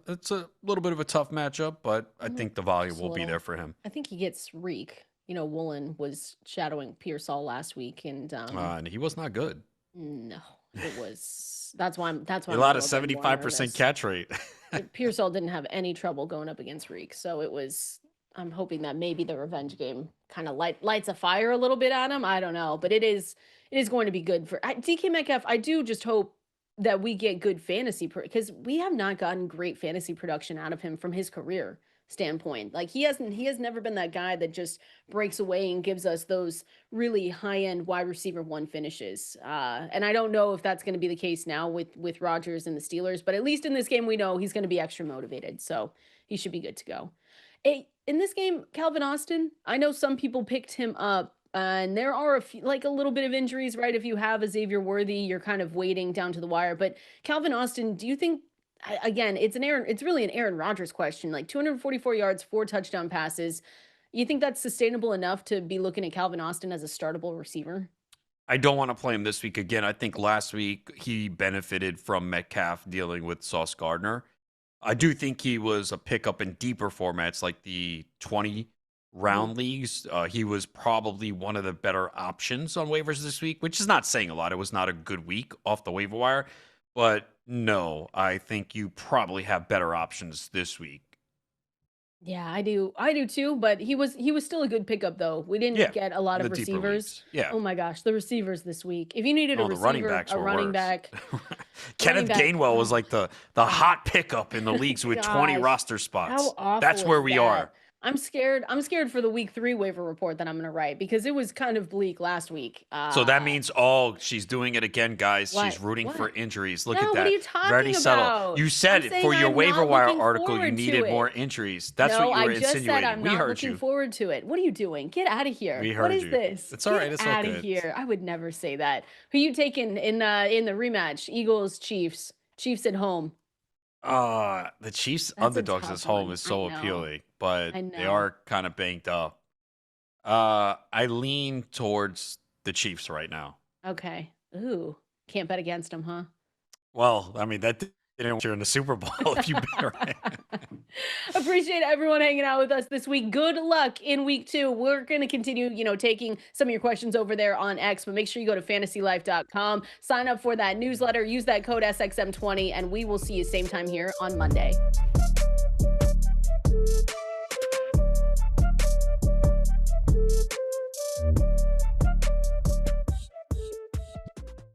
it's a little bit of a tough matchup, but I think the volume Just a will be little. there for him. I think he gets Reek. Woolen was shadowing Pearsall last week, and And he was not good. no, it was. That's why I'm He a allowed a little bit more 75% nervous. catch rate. Pearsall didn't have any trouble going up against Reek, so it was. I'm hoping that maybe the revenge game kind of lights a fire a little bit on him. I don't know, but it is going to be good for DK Metcalf. I do just hope that we get good fantasy because we have not gotten great fantasy production out of him from his career standpoint. Like he has never been that guy that just breaks away and gives us those really high-end wide receiver one finishes. And I don't know if that's going to be the case now with Rodgers and the Steelers, but at least in this game we know he's going to be extra motivated, so he should be good to go. In this game, Calvin Austin, I know some people picked him up, and there are a little bit of injuries, right? If you have a Xavier Worthy, you're kind of waiting down to the wire. But Calvin Austin, do you think, again, it's really an Aaron Rodgers question, like 244 yards, 4 touchdown passes. You think that's sustainable enough to be looking at Calvin Austin as a startable receiver? I don't want to play him this week again. I think last week he benefited from Metcalf dealing with Sauce Gardner. I do think he was a pickup in deeper formats like the 20 round leagues. He was probably one of the better options on waivers this week, which is not saying a lot. It was not a good week off the waiver wire. But no, I think you probably have better options this week. Yeah, I do too, but he was still a good pickup though. We didn't get a lot of receivers. Yeah. Oh my gosh, the receivers this week. If you needed a receiver, a running back. Kenneth Gainwell was like the hot pickup in the leagues with 20 roster spots. How awful That's where we are. I'm scared for the week 3 waiver report that I'm going to write because it was kind of bleak last week. So that means, she's doing it again, guys. She's rooting for injuries. Look at that. What are you talking Very about? You said it for your waiver wire article. You needed more injuries. That's what you were insinuating. I just said I'm we not heard looking you. forward to it. What are you doing? Get out of here. We heard what is you. this? It's all right. It's all Get good. out of here. I would never say that. Who you taking in the rematch? Eagles, Chiefs. Chiefs at home. The Chiefs underdogs at home is so appealing, but they are kind of banked up. I lean towards the Chiefs right now. Okay. Ooh, can't bet against them, huh? Well, I mean, that didn't want you in the Super Bowl if you bet right. Appreciate everyone hanging out with us this week. Good luck in week 2. We're going to continue, taking some of your questions over there on X, but make sure you go to fantasylife.com, sign up for that newsletter, use that code SXM20, and we will see you same time here on Monday.